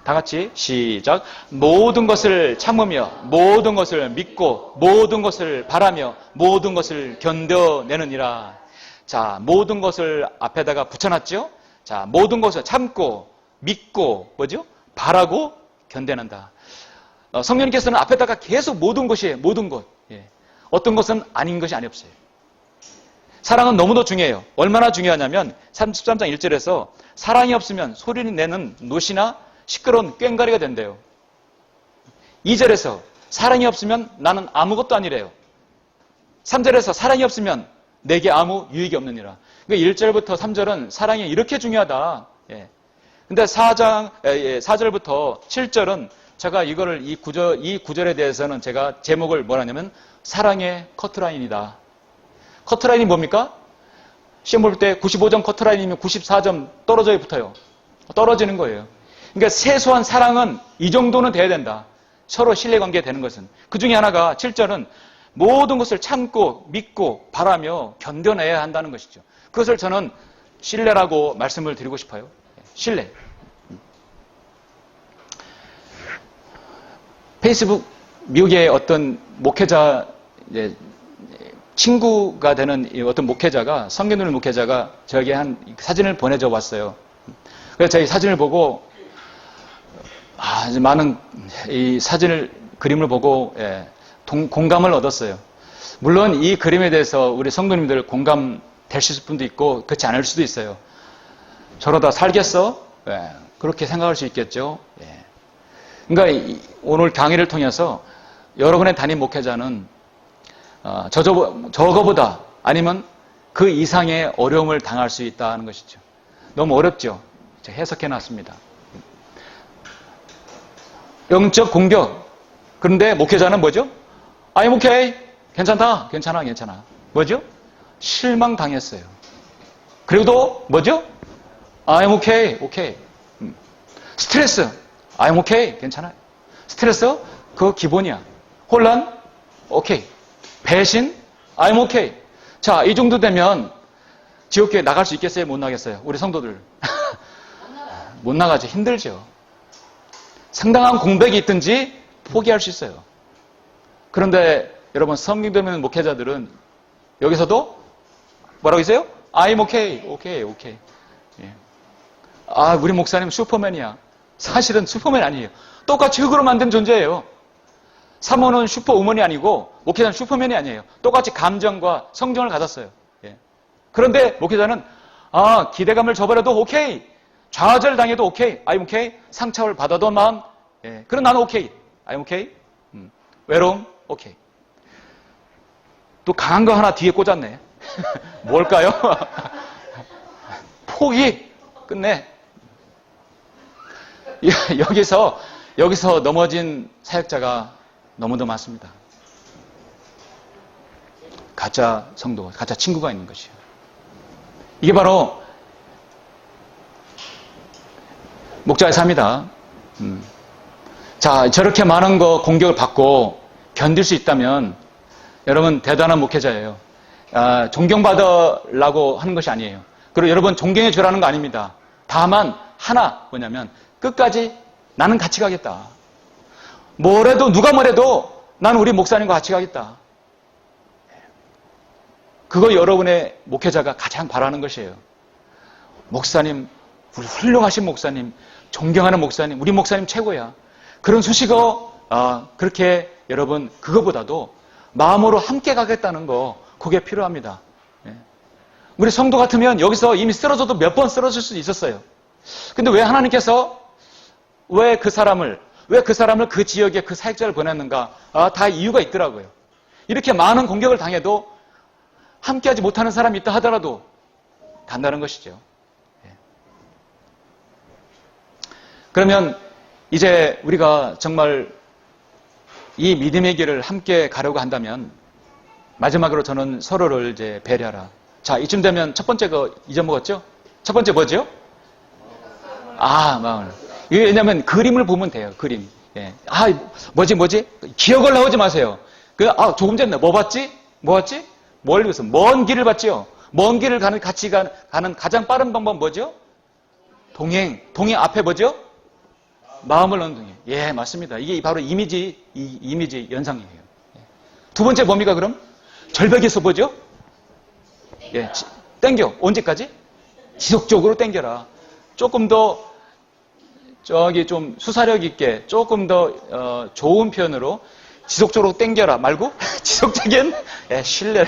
다 같이 시작. 모든 것을 참으며 모든 것을 믿고 모든 것을 바라며 모든 것을 견뎌내느니라. 자, 모든 것을 앞에다가 붙여놨죠. 자, 모든 것을 참고 믿고 바라고 견뎌낸다. 성령님께서는 앞에다가 계속 모든 것이에요. 모든 것. 어떤 것은 아닌 것이 아니 없어요. 사랑은 너무도 중요해요. 얼마나 중요하냐면 13장 1절에서 사랑이 없으면 소리를 내는 노시나 시끄러운 꽹과리가 된대요. 2절에서 사랑이 없으면 나는 아무것도 아니래요. 3절에서 사랑이 없으면 내게 아무 유익이 없느니라. 그러니까 1절부터 3절은 사랑이 이렇게 중요하다. 근데 4절부터 7절은 제가 이 구절에 대해서는 제가 제목을 뭐라냐면 사랑의 커트라인이다. 커트라인이 뭡니까? 시험 볼 때 95점 커트라인이면 94점 떨어져 붙어요. 떨어지는 거예요. 그러니까 세수한 사랑은 이 정도는 돼야 된다. 서로 신뢰관계 되는 것은. 그 중에 하나가 7절은 모든 것을 참고 믿고 바라며 견뎌내야 한다는 것이죠. 그것을 저는 신뢰라고 말씀을 드리고 싶어요. 신뢰. 페이스북 미국의 어떤 목회자 친구가 되는 어떤 목회자가 성경을 목회자가 저에게 한 사진을 보내줘 왔어요. 그래서 제가 이 사진을 보고 많은 이 그림을 보고 공감을 얻었어요. 물론 이 그림에 대해서 우리 성도님들 공감되실 분도 있고 그렇지 않을 수도 있어요. 저러다 살겠어? 그렇게 생각할 수 있겠죠. 그러니까 오늘 강의를 통해서 여러분의 담임 목회자는 저거보다 아니면 그 이상의 어려움을 당할 수 있다는 것이죠. 너무 어렵죠? 제가 해석해 놨습니다. 영적 공격. 그런데 목회자는 뭐죠? I'm okay. 괜찮다. 괜찮아. 괜찮아. 뭐죠? 실망당했어요. 그리고도 뭐죠? I'm okay. okay. 스트레스. I'm okay. 괜찮아요. 스트레스? 그거 기본이야. 혼란? 오케이. 배신? I'm okay. 자, 이 정도 되면 지옥교회 나갈 수 있겠어요? 못 나겠어요? 우리 성도들. 못 나가죠. 힘들죠. 상당한 공백이 있든지 포기할 수 있어요. 그런데 여러분 성경되면 목회자들은 여기서도 뭐라고 했어요? I'm okay. okay. okay. 예. 아, 우리 목사님 슈퍼맨이야. 사실은 슈퍼맨 아니에요. 똑같이 흙으로 만든 존재예요. 사모는 슈퍼우먼이 아니고 목회자는 슈퍼맨이 아니에요. 똑같이 감정과 성정을 가졌어요. 예. 그런데 목회자는 기대감을 저버려도 오케이. 좌절 당해도 오케이. I'm okay. 상처를 받아도 마음. 예. 그럼 나는 오케이. I'm okay. 외로움. 오케이. 또 강한 거 하나 뒤에 꽂았네. 뭘까요? 포기. 끝내. 여기서 넘어진 사역자가 너무도 많습니다. 가짜 성도, 가짜 친구가 있는 것이에요. 이게 바로 목자의 삶이다. 자, 저렇게 많은 거 공격을 받고 견딜 수 있다면 여러분 대단한 목회자예요. 존경받으려고 하는 것이 아니에요. 그리고 여러분 존경해 주라는 거 아닙니다. 다만 하나 뭐냐면 끝까지 나는 같이 가겠다. 뭐래도 누가 뭐래도 나는 우리 목사님과 같이 가겠다. 그거 여러분의 목회자가 가장 바라는 것이에요. 목사님, 우리 훌륭하신 목사님, 존경하는 목사님, 우리 목사님 최고야. 그런 수식어 그렇게 여러분 그거보다도 마음으로 함께 가겠다는 거 그게 필요합니다. 우리 성도 같으면 여기서 이미 쓰러져도 몇 번 쓰러질 수도 있었어요. 근데 왜 하나님께서 왜 그 사람을 그 지역에 그 사역자를 보냈는가? 다 이유가 있더라고요. 이렇게 많은 공격을 당해도 함께하지 못하는 사람이 있다 하더라도 간다는 것이죠. 그러면 이제 우리가 정말 이 믿음의 길을 함께 가려고 한다면 마지막으로 저는 서로를 이제 배려하라. 자, 이쯤 되면 첫 번째 거 잊어먹었죠? 첫 번째 뭐죠? 마음을. 이게 왜냐면 그림을 보면 돼요. 그림. 예. 뭐지? 기억을 나오지 마세요. 조금 전에 뭐 봤지? 뭘 읽었어? 먼 길을 봤지요. 먼 길을 같이 가는 가장 빠른 방법 뭐죠? 동행 앞에 뭐죠? 마음을 넣는 동행. 예, 맞습니다. 이게 바로 이미지 연상이에요. 두 번째 뭡니까 그럼? 절벽에서 뭐죠? 예, 땡겨. 언제까지? 지속적으로 땡겨라. 조금 더 좀 수사력 있게 조금 더 좋은 표현으로 지속적으로 땡겨라 말고 지속적인 신뢰.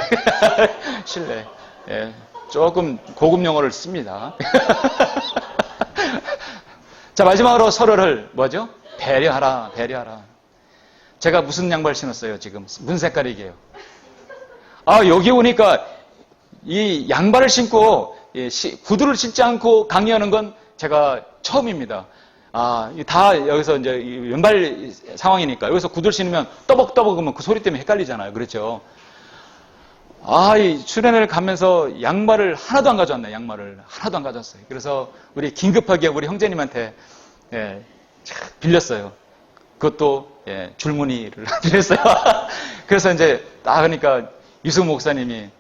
예, 조금 고급 용어를 씁니다. 자, 마지막으로 서로를 뭐죠? 배려하라. 제가 무슨 양말 신었어요 지금? 무슨 색깔이게요? 여기 오니까 이 양발을 신고 구두를 신지 않고 강의하는 건 제가 처음입니다. 다 여기서 이제 왼발 상황이니까 여기서 구두를 신으면 떠벅떠벅하면 그 소리 때문에 헷갈리잖아요. 그렇죠? 이 수련회를 가면서 양말을 하나도 안 가져왔네. 양말을 하나도 안 가져왔어요. 그래서 우리 긴급하게 우리 형제님한테 빌렸어요. 그것도 줄무늬를 드렸어요. 그래서 이제 딱 하니까 유승 목사님이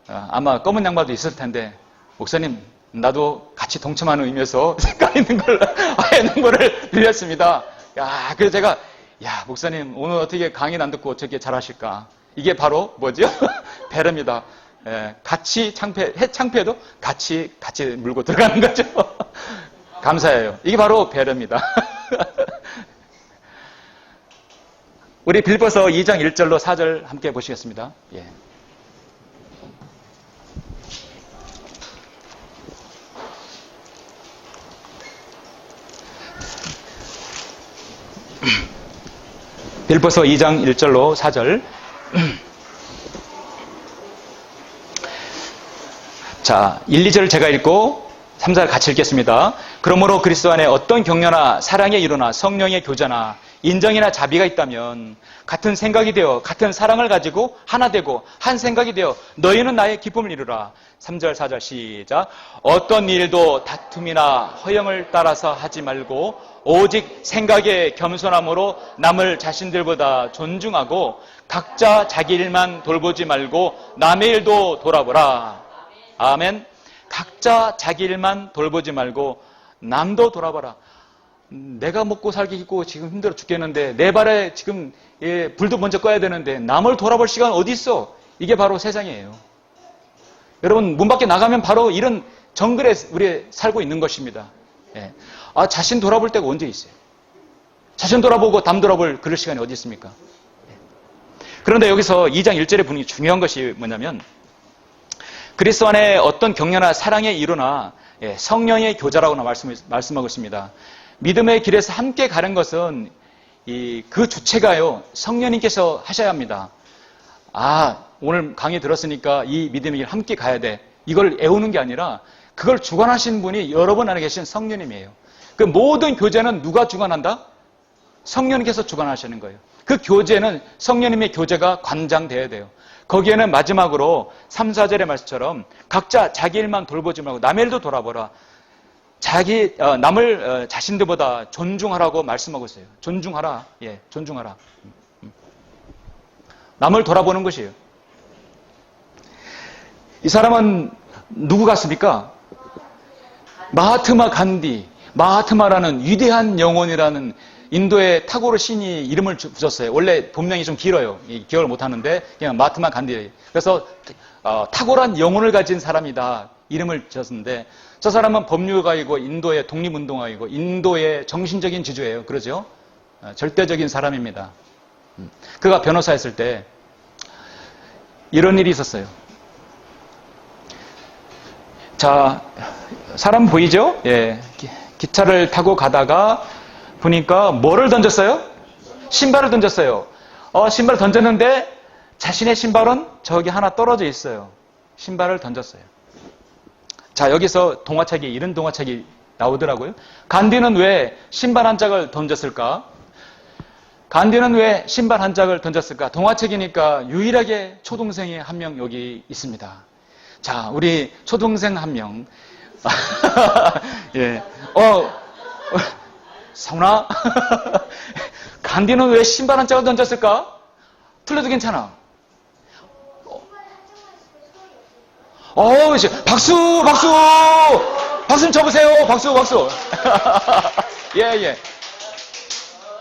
아마 검은 양말도 있을 텐데 목사님 나도 같이 동참하는 의미에서 색깔 있는 거를 빌렸습니다. 그래서 제가 목사님 오늘 어떻게 강의는 안 듣고 저렇게 잘하실까? 이게 바로 뭐죠? 배려입니다. 같이 창피해도 같이 물고 들어가는 거죠. 감사해요. 이게 바로 배려입니다. 우리 빌보서 2장 1절로 4절 함께 보시겠습니다. 예. 빌보서 2장 1절로 4절 자, 1, 2절 제가 읽고 3, 4절 같이 읽겠습니다. 그러므로 그리스도 안에 어떤 격려나 사랑에 이루나 성령의 교제나 인정이나 자비가 있다면 같은 생각이 되어 같은 사랑을 가지고 하나 되고 한 생각이 되어 너희는 나의 기쁨을 이루라. 3절 4절 시작. 어떤 일도 다툼이나 허영을 따라서 하지 말고 오직 생각의 겸손함으로 남을 자신들보다 존중하고 각자 자기 일만 돌보지 말고 남의 일도 돌아보라. 아멘. 각자 자기 일만 돌보지 말고 남도 돌아봐라. 내가 먹고 살기 있고 지금 힘들어 죽겠는데 내 발에 지금 불도 먼저 꺼야 되는데 남을 돌아볼 시간 어디 있어? 이게 바로 세상이에요. 여러분 문 밖에 나가면 바로 이런 정글에 우리 살고 있는 것입니다. 예. 자신 돌아볼 때가 언제 있어요? 자신 돌아보고 남 돌아볼 그럴 시간이 어디 있습니까? 예. 그런데 여기서 2장 1절의 분위기 중요한 것이 뭐냐면 그리스도 안에 어떤 격려나 사랑의 이루나 성령의 교제라고 말씀하고 있습니다. 믿음의 길에서 함께 가는 것은 그 주체가요 성령님께서 하셔야 합니다. 오늘 강의 들었으니까 이 믿음의 길 함께 가야 돼. 이걸 애우는 게 아니라 그걸 주관하신 분이 여러분 안에 계신 성령님이에요. 그 모든 교제는 누가 주관한다? 성령님께서 주관하시는 거예요. 그 교제는 성령님의 교제가 관장돼야 돼요. 거기에는 마지막으로 3, 4절의 말씀처럼 각자 자기 일만 돌보지 말고 남의 일도 돌아보라. 남을 자신들보다 존중하라고 말씀하고 있어요. 존중하라. 예, 존중하라. 남을 돌아보는 것이에요. 이 사람은 누구 같습니까? 마하트마 간디. 마하트마라는 위대한 영혼이라는 인도의 타고르 신이 이름을 붙였어요. 원래 본명이 좀 길어요. 기억을 못하는데 그냥 마하트마 간디. 그래서 탁월한 영혼을 가진 사람이다. 이름을 지었는데 저 사람은 법률가이고 인도의 독립운동가이고 인도의 정신적인 지주예요. 그러죠? 절대적인 사람입니다. 그가 변호사였을 때 이런 일이 있었어요. 자, 사람 보이죠? 예, 기차를 타고 가다가 보니까 뭐를 던졌어요? 신발을 던졌어요. 신발을 던졌는데 자신의 신발은 저기 하나 떨어져 있어요. 신발을 던졌어요. 자, 여기서 동화책에 이런 동화책이 나오더라고요. 간디는 왜 신발 한 짝을 던졌을까? 간디는 왜 신발 한 짝을 던졌을까? 동화책이니까 유일하게 초동생이 한 명 여기 있습니다. 자, 우리 초동생 한 명. 예. 성훈아? 간디는 왜 신발 한 짝을 던졌을까? 틀려도 괜찮아. 박수! 박수 좀 쳐보세요. 박수. 예.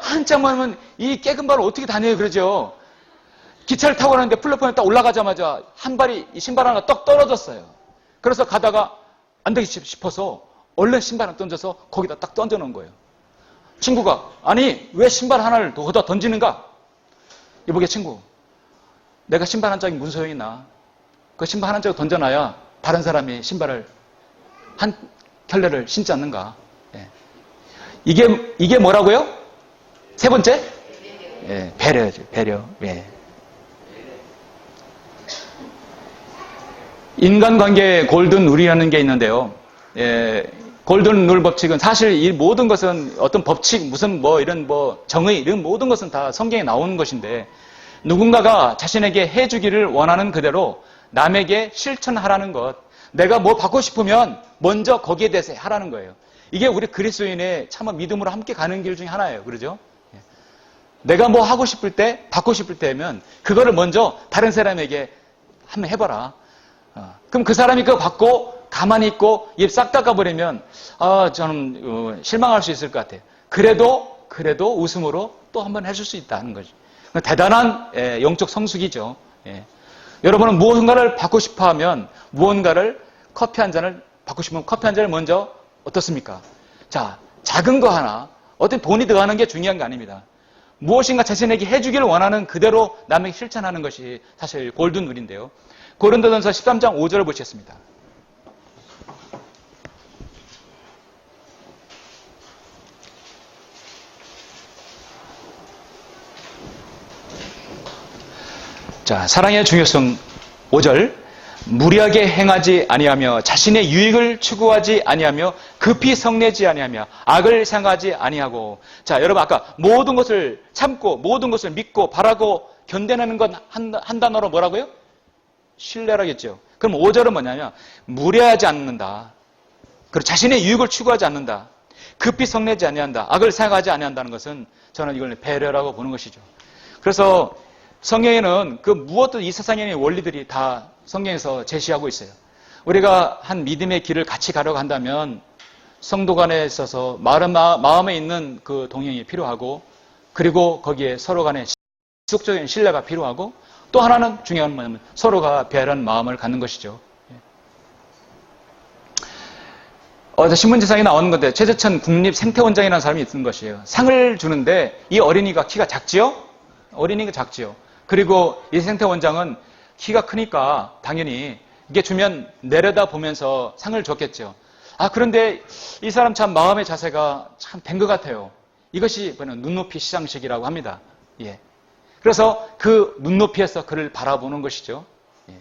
한참만 하면 이 깨끗 발을 어떻게 다녀요, 그러죠? 기차를 타고 가는데 플랫폼에 딱 올라가자마자 한 발이, 신발 하나 떡 떨어졌어요. 그래서 가다가 안 되겠지 싶어서 얼른 신발 하나 던져서 거기다 딱 던져놓은 거예요. 친구가, 아니, 왜 신발 하나를 거기다 던지는가? 이보게 친구, 내가 신발 한 짝이 무슨 소용이 있나? 그 신발 한 짝을 던져놔야 다른 사람이 신발을 한 켤레를 신지 않는가? 예. 이게 뭐라고요? 세 번째? 예, 배려죠, 배려. 예. 인간관계에 골든 룰이라는 게 있는데요. 예, 골든 룰 법칙은 사실 이 모든 것은 어떤 법칙, 무슨 이런 정의, 이런 모든 것은 다 성경에 나오는 것인데 누군가가 자신에게 해주기를 원하는 그대로 남에게 실천하라는 것. 내가 받고 싶으면 먼저 거기에 대해서 하라는 거예요. 이게 우리 그리스도인의 참 믿음으로 함께 가는 길 중에 하나예요. 그러죠? 내가 하고 싶을 때, 받고 싶을 때면 그거를 먼저 다른 사람에게 한번 해봐라. 그럼 그 사람이 그거 받고 가만히 있고 입 싹 닦아버리면 저는 실망할 수 있을 것 같아요. 그래도 웃음으로 또 한번 해줄 수 있다는 거죠. 대단한 영적 성숙이죠. 예. 여러분은 무언가를 받고 싶어하면 무언가를 커피 한 잔을 받고 싶으면 커피 한 잔을 먼저 어떻습니까? 자, 작은 거 하나, 어떤 돈이 들어가는 게 중요한 게 아닙니다. 무엇인가 자신에게 해주기를 원하는 그대로 남에게 실천하는 것이 사실 골든 룰인데요. 고린도전서 13장 5절을 보시겠습니다. 자, 사랑의 중요성 5절. 무리하게 행하지 아니하며 자신의 유익을 추구하지 아니하며 급히 성내지 아니하며 악을 생각하지 아니하고. 자, 여러분 아까 모든 것을 참고 모든 것을 믿고 바라고 견뎌내는 건 한 단어로 뭐라고요? 신뢰라겠죠. 그럼 5절은 뭐냐면 무례하지 않는다. 그리고 자신의 유익을 추구하지 않는다. 급히 성내지 아니한다. 악을 생각하지 아니한다는 것은 저는 이걸 배려라고 보는 것이죠. 그래서 성경에는 그 무엇도 이 세상에 있는 원리들이 다 성경에서 제시하고 있어요. 우리가 한 믿음의 길을 같이 가려고 한다면 성도 간에 있어서 마음에 있는 그 동행이 필요하고, 그리고 거기에 서로 간에 지속적인 신뢰가 필요하고, 또 하나는 중요한 건 뭐냐면 서로가 배려하는 마음을 갖는 것이죠. 신문지상에 나오는 건데 최재천 국립생태원장이라는 사람이 있는 것이에요. 상을 주는데 이 어린이가 키가 작지요? 어린이가 작지요. 그리고 이 생태원장은 키가 크니까 당연히 이게 주면 내려다보면서 상을 줬겠죠. 그런데 이 사람 참 마음의 자세가 참 된 것 같아요. 이것이 눈높이 시상식이라고 합니다. 예. 그래서 그 눈높이에서 그를 바라보는 것이죠. 예.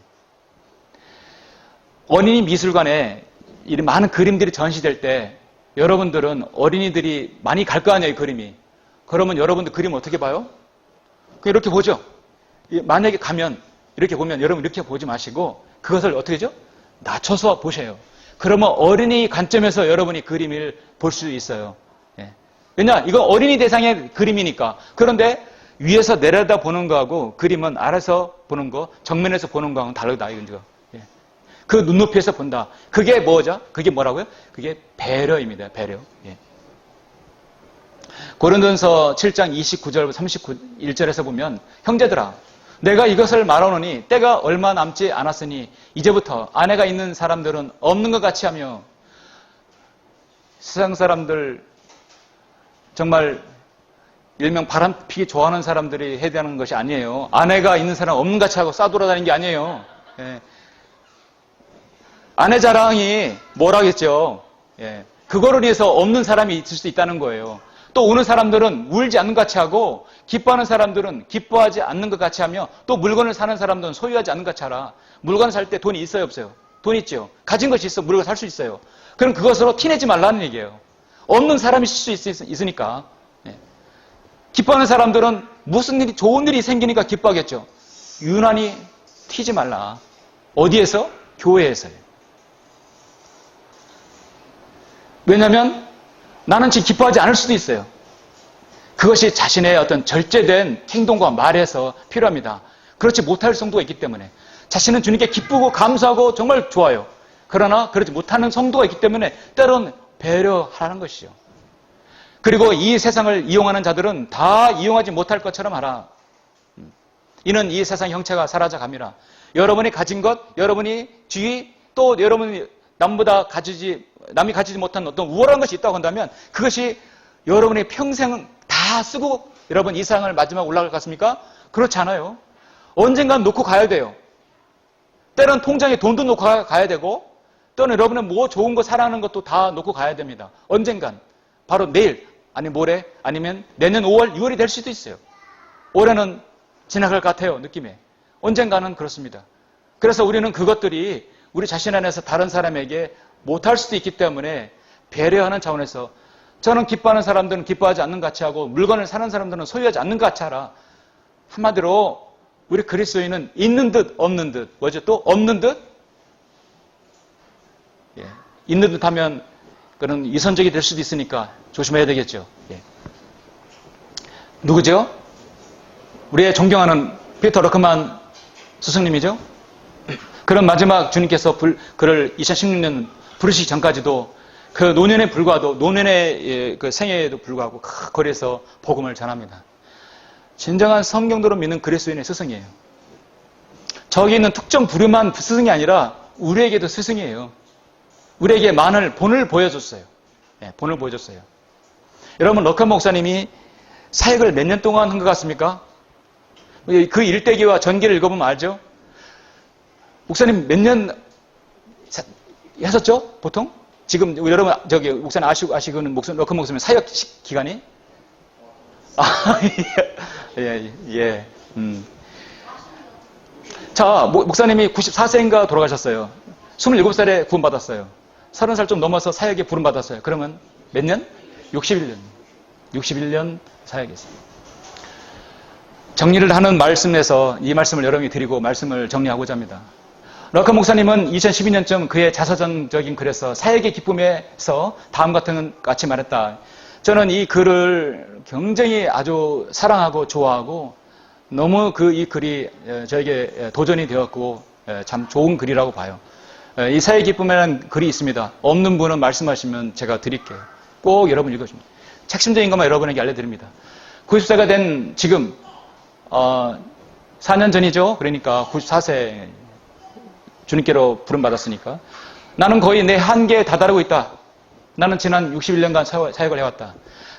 어린이 미술관에 이런 많은 그림들이 전시될 때 여러분들은 어린이들이 많이 갈 거 아니에요, 그림이. 그러면 여러분들 그림 어떻게 봐요? 이렇게 보죠. 만약에 가면 이렇게 보면 여러분 이렇게 보지 마시고 그것을 어떻게 하죠? 낮춰서 보셔요. 그러면 어린이 관점에서 여러분이 그림을 볼 수 있어요. 예. 왜냐? 이거 어린이 대상의 그림이니까. 그런데 위에서 내려다 보는 거하고 그림은 아래서 보는 거, 정면에서 보는 거하고는 다르다. 이건 예. 그 눈높이에서 본다. 그게 뭐죠? 그게 뭐라고요? 그게 배려입니다. 배려. 예. 고린도전서 7장 29절 31절에서 보면 형제들아 내가 이것을 말하노니 때가 얼마 남지 않았으니 이제부터 아내가 있는 사람들은 없는 것 같이 하며. 세상 사람들 정말 일명 바람 피기 좋아하는 사람들이 해야 되는 것이 아니에요. 아내가 있는 사람 없는 것 같이 하고 싸돌아다니는 게 아니에요. 예. 아내 자랑이 뭐라겠죠. 예. 그거를 위해서 없는 사람이 있을 수 있다는 거예요. 또 오는 사람들은 울지 않는 것 같이 하고 기뻐하는 사람들은 기뻐하지 않는 것 같이 하며 또 물건을 사는 사람들은 소유하지 않는 것 같이 하라. 물건을 살 때 돈이 있어요 없어요? 돈 있죠. 가진 것이 있어 물건 살 수 있어요. 그럼 그것으로 티내지 말라는 얘기예요. 없는 사람이 쓸 수 있으니까. 예. 기뻐하는 사람들은 무슨 일이 좋은 일이 생기니까 기뻐하겠죠. 유난히 튀지 말라. 어디에서? 교회에서요. 왜냐하면 나는 지금 기뻐하지 않을 수도 있어요. 그것이 자신의 어떤 절제된 행동과 말에서 필요합니다. 그렇지 못할 성도가 있기 때문에. 자신은 주님께 기쁘고 감사하고 정말 좋아요. 그러나 그렇지 못하는 성도가 있기 때문에 때로는 배려하라는 것이죠. 그리고 이 세상을 이용하는 자들은 다 이용하지 못할 것처럼 하라. 이는 이 세상 형체가 사라져갑니다. 여러분이 가진 것, 여러분이 지위, 또 여러분이 남이 가지지 못한 어떤 우월한 것이 있다고 한다면 그것이 여러분의 평생 다 쓰고 여러분 이 세상을 마지막 올라갈 것 같습니까? 그렇지 않아요. 언젠간 놓고 가야 돼요. 때론 통장에 돈도 놓고 가야 되고 또는 여러분은 뭐 좋은 거 사랑하는 것도 다 놓고 가야 됩니다. 언젠간. 바로 내일, 아니면 모레, 아니면 내년 5월, 6월이 될 수도 있어요. 올해는 지나갈 것 같아요, 느낌에. 언젠가는 그렇습니다. 그래서 우리는 그것들이 우리 자신 안에서 다른 사람에게 못할 수도 있기 때문에 배려하는 차원에서 저는 기뻐하는 사람들은 기뻐하지 않는 것 같이 하고 물건을 사는 사람들은 소유하지 않는 것 같이 하라. 한마디로 우리 그리스도인은 있는 듯 없는 듯. 뭐죠? 또 없는 듯? 예. 있는 듯 하면 그런 위선적이 될 수도 있으니까 조심해야 되겠죠. 예. 누구죠? 우리의 존경하는 피터 러크만 스승님이죠. 그런 마지막 주님께서 그를 2016년 부르시기 전까지도 그 노년에 불과하도 노년의 그 생애에도 불구하고 그 거리에서 복음을 전합니다. 진정한 성경대로 믿는 그리스도인의 스승이에요. 저기 있는 특정 부류만 스승이 아니라 우리에게도 스승이에요. 우리에게 본을 보여줬어요. 네, 본을 보여줬어요. 여러분 러크 목사님이 사역을 몇 년 동안 한 것 같습니까? 그 일대기와 전기를 읽어보면 알죠? 목사님 몇 년 하셨죠? 보통? 지금 여러분 목사님 아시고는 러크 목사님 사역 기간이? 예. 자, 목사님이 94세인가 돌아가셨어요. 27살에 구원받았어요. 30살 좀 넘어서 사역에 부름받았어요. 그러면 몇 년? 61년. 61년 사역했어요. 정리를 하는 말씀에서 이 말씀을 여러분이 드리고 말씀을 정리하고자 합니다. 러커 목사님은 2012년쯤 그의 자서전적인 글에서 사역의 기쁨에서 다음 같이 말했다. 저는 이 글을 굉장히 아주 사랑하고 좋아하고 너무 이 글이 저에게 도전이 되었고 참 좋은 글이라고 봐요. 이 사역의 기쁨에는 글이 있습니다. 없는 분은 말씀하시면 제가 드릴게요. 꼭 여러분 읽어줍니다. 핵심적인 것만 여러분에게 알려드립니다. 90세가 된 지금 4년 전이죠. 그러니까 94세 주님께로 부름받았으니까 나는 거의 내 한계에 다다르고 있다. 나는 지난 61년간 사역을 해왔다.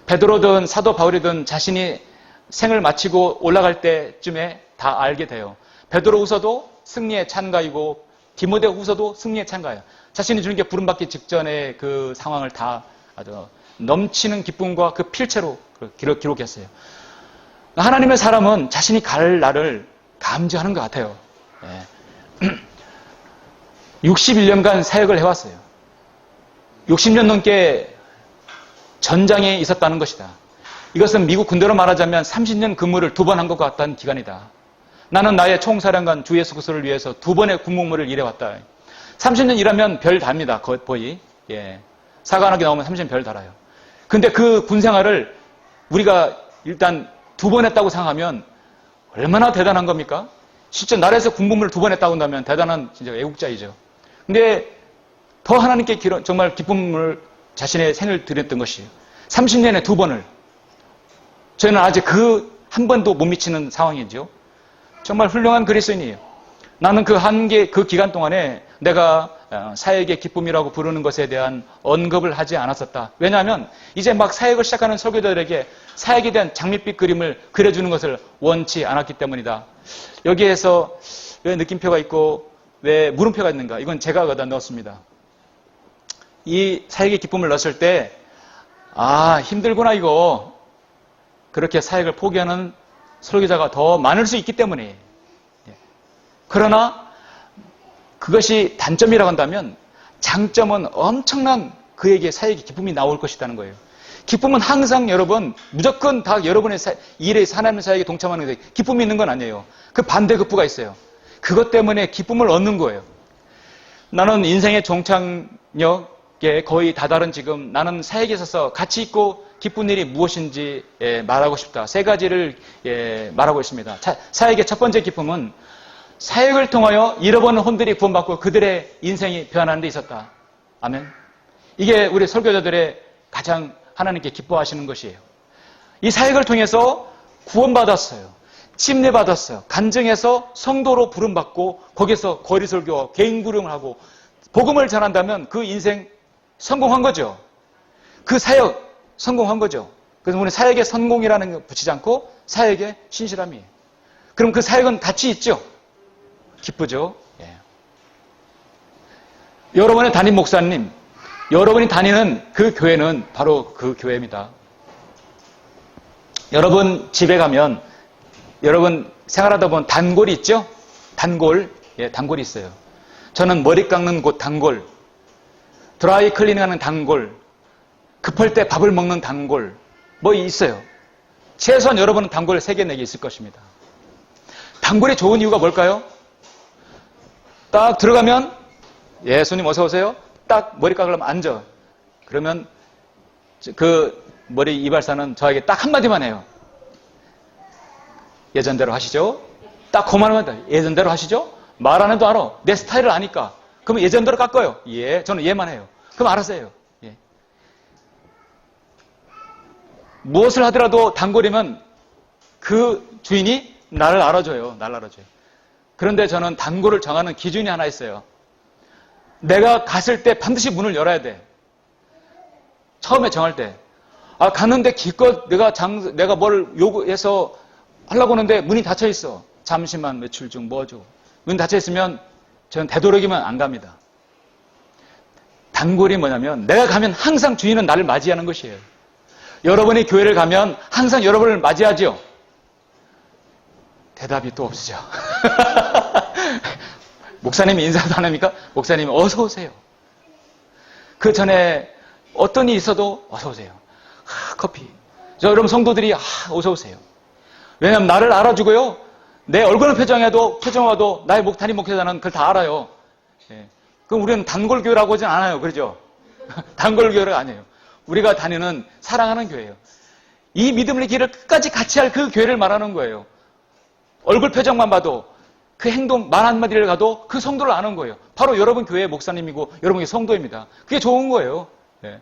베드로든 사도 바울이든 자신이 생을 마치고 올라갈 때쯤에 다 알게 돼요. 베드로 후서도 승리의 찬가이고 디모데 후서도 승리의 찬가예요. 자신이 주님께 부름받기 직전의 그 상황을 다 아주 넘치는 기쁨과 그 필체로 기록했어요. 하나님의 사람은 자신이 갈 날을 감지하는 것 같아요. 61년간 사역을 해왔어요. 60년 넘게 전장에 있었다는 것이다. 이것은 미국 군대로 말하자면 30년 근무를 2번 한 것 같다는 기간이다. 나는 나의 총사령관 주 예수 그리스도를 위해서 2번의 군복무를 일해왔다. 30년 일하면 별 답니다. 거의. 사관학교 나오면 30년 별 달아요. 근데 그 군생활을 우리가 일단 2번 했다고 생각하면 얼마나 대단한 겁니까? 실제 나라에서 군복무를 2번 했다고 한다면 대단한 진짜 애국자이죠. 근데 더 하나님께 정말 기쁨을 자신의 생을 드렸던 것이에요. 30년에 2번을. 저희는 아직 그 한 번도 못 미치는 상황이죠. 정말 훌륭한 그리스도인이에요. 나는 그 기간 동안에 내가 사역의 기쁨이라고 부르는 것에 대한 언급을 하지 않았었다. 왜냐하면 이제 막 사역을 시작하는 설교자들에게 사역에 대한 장밋빛 그림을 그려주는 것을 원치 않았기 때문이다. 여기에서 왜 느낌표가 있고 왜 물음표가 있는가? 이건 제가 거기다 넣었습니다. 이 사역의 기쁨을 넣었을 때 힘들구나 이거. 그렇게 사역을 포기하는 설교자가 더 많을 수 있기 때문에. 그러나 그것이 단점이라고 한다면 장점은 엄청난 그에게 사역의 기쁨이 나올 것이라는 거예요. 기쁨은 항상 여러분 무조건 다 여러분의 일에 하나님의 사역에 동참하는 것에 기쁨이 있는 건 아니에요. 그 반대급부가 있어요. 그것 때문에 기쁨을 얻는 거예요. 나는 인생의 종착역에 거의 다다른 지금 나는 사역에 있어서 가치 있고 기쁜 일이 무엇인지 말하고 싶다. 3가지를 말하고 있습니다. 사역의 첫 번째 기쁨은 사역을 통하여 잃어버린 혼들이 구원받고 그들의 인생이 변하는 데 있었다. 아멘. 이게 우리 설교자들의 가장 하나님께 기뻐하시는 것이에요. 이 사역을 통해서 구원받았어요. 침례받았어요. 간증해서 성도로 부름받고 거기서 거리설교와 개인구령을 하고 복음을 전한다면 그 인생 성공한 거죠. 그 사역 성공한 거죠. 그래서 우리 사역의 성공이라는 거 붙이지 않고 사역의 신실함이에요. 그럼 그 사역은 가치 있죠? 기쁘죠? 여러분의 담임 목사님, 여러분이 다니는 그 교회는 바로 그 교회입니다. 여러분 집에 가면 여러분 생활하다 보면 단골이 있죠? 단골, 단골이 있어요. 저는 머리 깎는 곳 단골, 드라이 클리닝하는 단골, 급할 때 밥을 먹는 단골, 뭐 있어요. 최소한 여러분은 단골 3개, 4개 있을 것입니다. 단골이 좋은 이유가 뭘까요? 딱 들어가면 손님 어서 오세요. 딱 머리 깎으려면 앉아. 그러면 그 머리 이발사는 저에게 딱 한마디만 해요. 예전대로 하시죠? 딱 그만하면 돼. 예전대로 하시죠? 말 안 해도 알아. 내 스타일을 아니까. 그러면 예전대로 깎아요. 저는 예만 해요. 그럼 알아서 해요. 무엇을 하더라도 단골이면 그 주인이 나를 알아줘요. 그런데 저는 단골을 정하는 기준이 하나 있어요. 내가 갔을 때 반드시 문을 열어야 돼. 처음에 정할 때. 갔는데 기껏 내가 뭘 요구해서 하려고 하는데 문이 닫혀 있어. 잠시만 며칠 중 뭐죠. 문 닫혀 있으면 저는 되도록이면 안 갑니다. 단골이 뭐냐면 내가 가면 항상 주인은 나를 맞이하는 것이에요. 여러분이 교회를 가면 항상 여러분을 맞이하죠. 대답이 또 없으죠. 목사님이 인사도 안 합니까? 목사님이 어서 오세요. 그 전에 어떤 일이 있어도 어서 오세요. 커피. 여러분 성도들이 어서 오세요. 왜냐하면 나를 알아주고요. 내 얼굴은 표정화도 나의 담임 목회자는 그걸 다 알아요. 예. 그럼 우리는 단골교회라고 하진 않아요. 그렇죠? 단골교회가 아니에요. 우리가 다니는 사랑하는 교회예요. 이 믿음의 길을 끝까지 같이 할 그 교회를 말하는 거예요. 얼굴 표정만 봐도 그 행동 말 한마디를 가도 그 성도를 아는 거예요. 바로 여러분 교회의 목사님이고 여러분의 성도입니다. 그게 좋은 거예요. 예.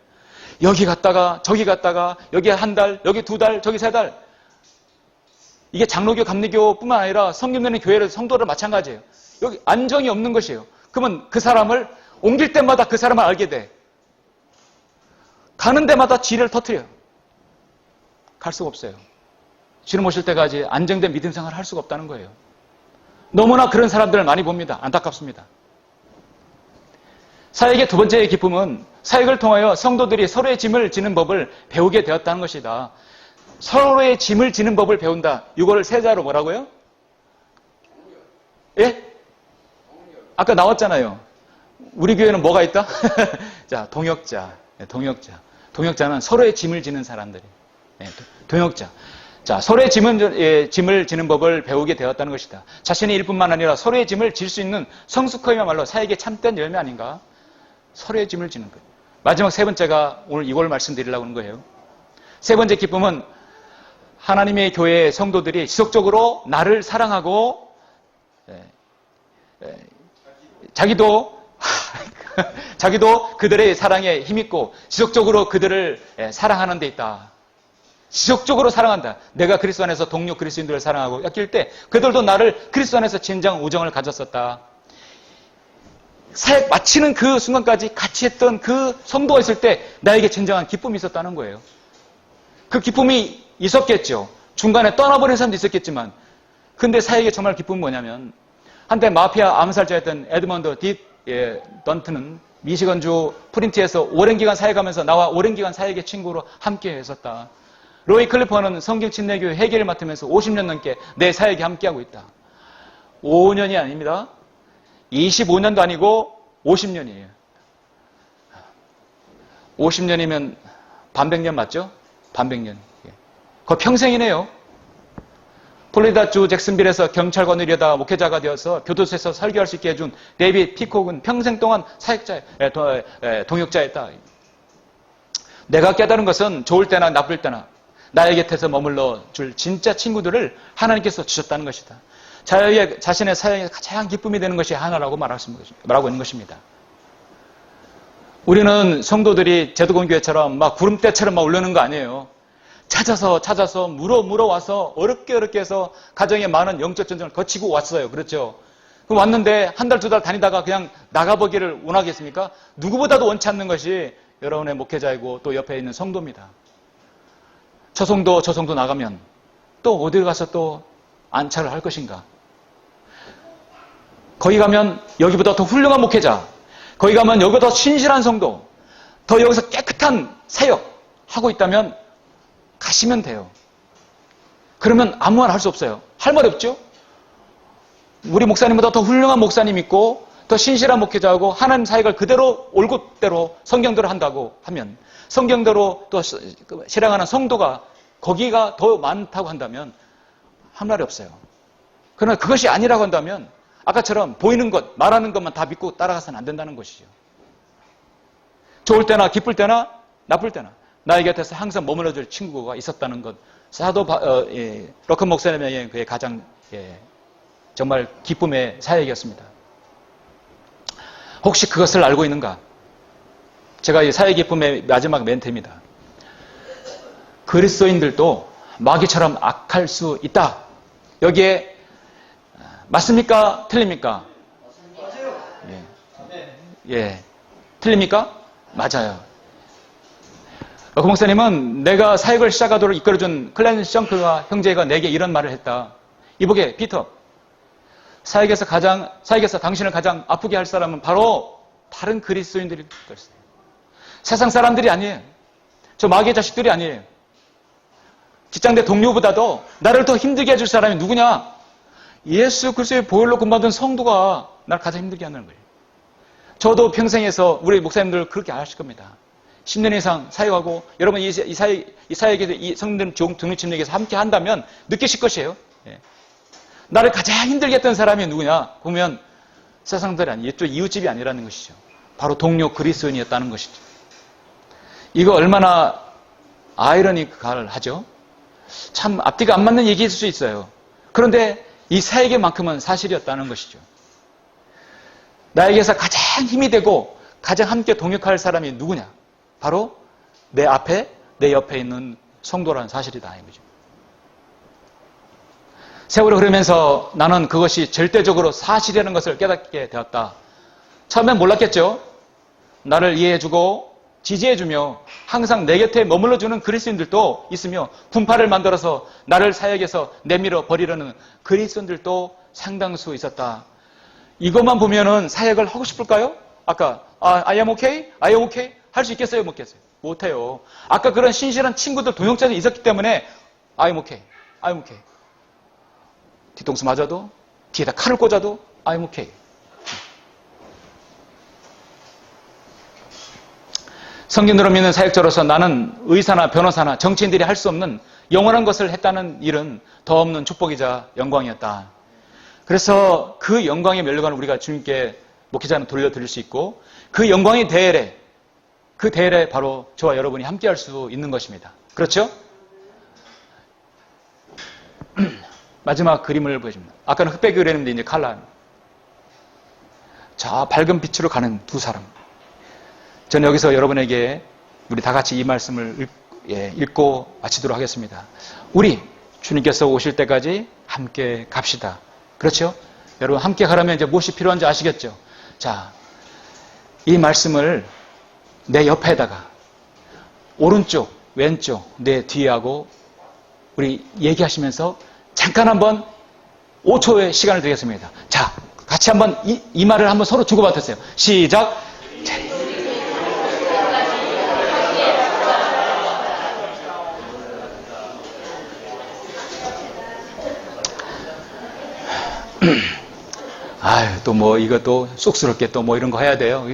여기 갔다가 저기 갔다가 여기 한 달, 여기 2달, 저기 3달. 이게 장로교, 감리교뿐만 아니라 성김 내는 교회를 성도를 마찬가지예요. 여기 안정이 없는 것이에요. 그러면 그 사람을 옮길 때마다 그 사람을 알게 돼. 가는 데마다 지혜를 터뜨려요. 갈 수가 없어요. 주님 오실 때까지 안정된 믿음 생활을 할 수가 없다는 거예요. 너무나 그런 사람들을 많이 봅니다. 안타깝습니다. 사역의 두 번째 기쁨은 사역을 통하여 성도들이 서로의 짐을 지는 법을 배우게 되었다는 것이다. 서로의 짐을 지는 법을 배운다. 이거를 세자로 뭐라고요? 예? 아까 나왔잖아요. 우리 교회는 뭐가 있다? 자, 동역자. 동역자는 서로의 짐을 지는 사람들이. 동역자. 자, 서로의 짐을 지는 법을 배우게 되었다는 것이다. 자신의 일뿐만 아니라 서로의 짐을 질 수 있는 성숙함이야말로 사역의 참된 열매 아닌가? 서로의 짐을 지는 것. 마지막 세 번째가 오늘 이걸 말씀드리려고 하는 거예요. 세 번째 기쁨은 하나님의 교회의 성도들이 지속적으로 나를 사랑하고 자기도 그들의 사랑에 힘있고 지속적으로 그들을 사랑하는 데 있다. 지속적으로 사랑한다. 내가 그리스도 안에서 동료 그리스도인들을 사랑하고 엮일 때 그들도 나를 그리스도 안에서 진정 우정을 가졌었다. 사역 마치는 그 순간까지 같이 했던 그 성도가 있을 때 나에게 진정한 기쁨이 있었다는 거예요. 그 기쁨이 있었겠죠. 중간에 떠나버린 사람도 있었겠지만 근데 사역의 정말 기쁨은 뭐냐면 한때 마피아 암살자였던 에드먼드 던트는 미시건주 프린트에서 오랜 기간 사역하면서 나와 오랜 기간 사역의 친구로 함께 했었다. 로이 클리퍼는 성경 침례교회 회계를 맡으면서 50년 넘게 내 사역에 함께하고 있다. 5년이 아닙니다. 25년도 아니고 50년이에요. 50년이면 반백년 맞죠? 반백년. 그거 평생이네요. 플로리다주 잭슨빌에서 경찰관을 이려다 목회자가 되어서 교도소에서 설교할 수 있게 해준 데이빗 피콕은 평생 동안 동역자였다. 내가 깨달은 것은 좋을 때나 나쁠 때나 나의 곁에서 머물러 줄 진짜 친구들을 하나님께서 주셨다는 것이다. 자신의 사역에 가장 기쁨이 되는 것이 하나라고 말하고 있는 것입니다. 우리는 성도들이 제도공교회처럼 막 구름대처럼 막 올르는 거 아니에요. 찾아서 물어와서 어렵게 해서 가정에 많은 영적 전쟁을 거치고 왔어요. 그렇죠? 그럼 왔는데 한 달, 2달 다니다가 그냥 나가보기를 원하겠습니까? 누구보다도 원치 않는 것이 여러분의 목회자이고 또 옆에 있는 성도입니다. 저 성도 나가면 또 어딜 가서 또 안차를 할 것인가? 거기 가면 여기보다 더 훌륭한 목회자, 거기 가면 여기보다 더 신실한 성도, 더 여기서 깨끗한 사역 하고 있다면 가시면 돼요. 그러면 아무 말 할 수 없어요. 할 말이 없죠? 우리 목사님보다 더 훌륭한 목사님 있고 더 신실한 목회자하고 하나님 사역을 그대로 올곧대로 성경대로 한다고 하면 성경대로 또 실행하는 성도가 거기가 더 많다고 한다면 한 말이 없어요. 그러나 그것이 아니라고 한다면 아까처럼 보이는 것, 말하는 것만 다 믿고 따라가서는 안 된다는 것이죠. 좋을 때나 기쁠 때나 나쁠 때나 나의 곁에서 항상 머물러줄 친구가 있었다는 것. 사도 러큰 목사님의 그의 가장 정말 기쁨의 사역이었습니다. 혹시 그것을 알고 있는가? 제가 이 사역 기쁨의 마지막 멘트입니다. 그리스도인들도 마귀처럼 악할 수 있다. 여기에 맞습니까? 틀립니까? 예. 틀립니까? 맞아요. 그 목사님은 내가 사역을 시작하도록 이끌어준 클랜 션크가 형제가 내게 이런 말을 했다. 이보게, 피터. 사역에서 당신을 가장 아프게 할 사람은 바로 다른 그리스도인들일 것이다. 세상 사람들이 아니에요. 저 마귀의 자식들이 아니에요. 직장 내 동료보다도 나를 더 힘들게 해줄 사람이 누구냐? 예수 그리스도의 보혈로 구원받은 성도가 날 가장 힘들게 하는 거예요. 저도 평생에서 우리 목사님들 그렇게 하실 겁니다. 10년 이상 사역하고 여러분 이 사역에서 이 성도들 독립침례에서 함께 한다면 느끼실 것이에요. 예. 나를 가장 힘들게 했던 사람이 누구냐 보면 세상들이 아니 이쪽 이웃집이 아니라는 것이죠. 바로 동료 그리스도인이었다는 것이죠. 이거 얼마나 아이러니컬하죠. 참 앞뒤가 안 맞는 얘기일 수 있어요. 그런데 이 사역에만큼은 사실이었다는 것이죠. 나에게서 가장 힘이 되고 가장 함께 동역할 사람이 누구냐? 바로 내 앞에, 내 옆에 있는 성도라는 사실이다. 이거죠. 세월이 흐르면서 나는 그것이 절대적으로 사실이라는 것을 깨닫게 되었다. 처음엔 몰랐겠죠. 나를 이해해주고 지지해주며 항상 내 곁에 머물러주는 그리스도인들도 있으며 분파를 만들어서 나를 사역에서 내밀어 버리려는 그리스도인들도 상당수 있었다. 이것만 보면은 사역을 하고 싶을까요? 아까 I am okay? I am okay? 할 수 있겠어요? 못겠어요? 못해요. 아까 그런 신실한 친구들 동역자들이 있었기 때문에 I am okay. I am okay. 뒤통수 맞아도 뒤에다 칼을 꽂아도 I am okay. 성경대로 믿는 사역자로서 나는 의사나 변호사나 정치인들이 할 수 없는 영원한 것을 했다는 일은 더 없는 축복이자 영광이었다. 그래서 그 영광의 면류관을 우리가 주님께 목회자는 돌려드릴 수 있고 그 영광의 대열에 그 대열에 바로 저와 여러분이 함께할 수 있는 것입니다. 그렇죠? 마지막 그림을 보여줍니다. 아까는 흑백 그림인데 이제 칼라입니다. 자, 밝은 빛으로 가는 두 사람. 저는 여기서 여러분에게 우리 다 같이 이 말씀을 읽고 마치도록 하겠습니다. 우리 주님께서 오실 때까지 함께 갑시다. 그렇죠? 여러분 함께 가려면 이제 무엇이 필요한지 아시겠죠? 자, 이 말씀을 내 옆에다가 오른쪽, 왼쪽, 내 뒤하고 우리 얘기하시면서 잠깐 한번 5초의 시간을 드리겠습니다. 자, 같이 한번 이 말을 한번 서로 주고받으세요. 시작! 아유, 또 뭐 이것도 쑥스럽게 또 뭐 이런 거 해야 돼요.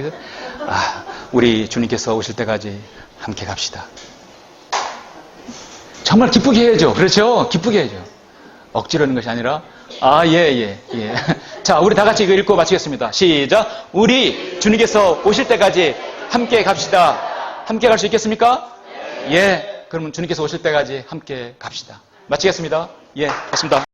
우리 주님께서 오실 때까지 함께 갑시다. 정말 기쁘게 해야죠. 그렇죠? 기쁘게 해야죠. 억지로 하는 것이 아니라 예. 자, 우리 다 같이 이거 읽고 마치겠습니다. 시작. 우리 주님께서 오실 때까지 함께 갑시다. 함께 갈 수 있겠습니까? 예. 그러면 주님께서 오실 때까지 함께 갑시다. 마치겠습니다. 예, 맞습니다.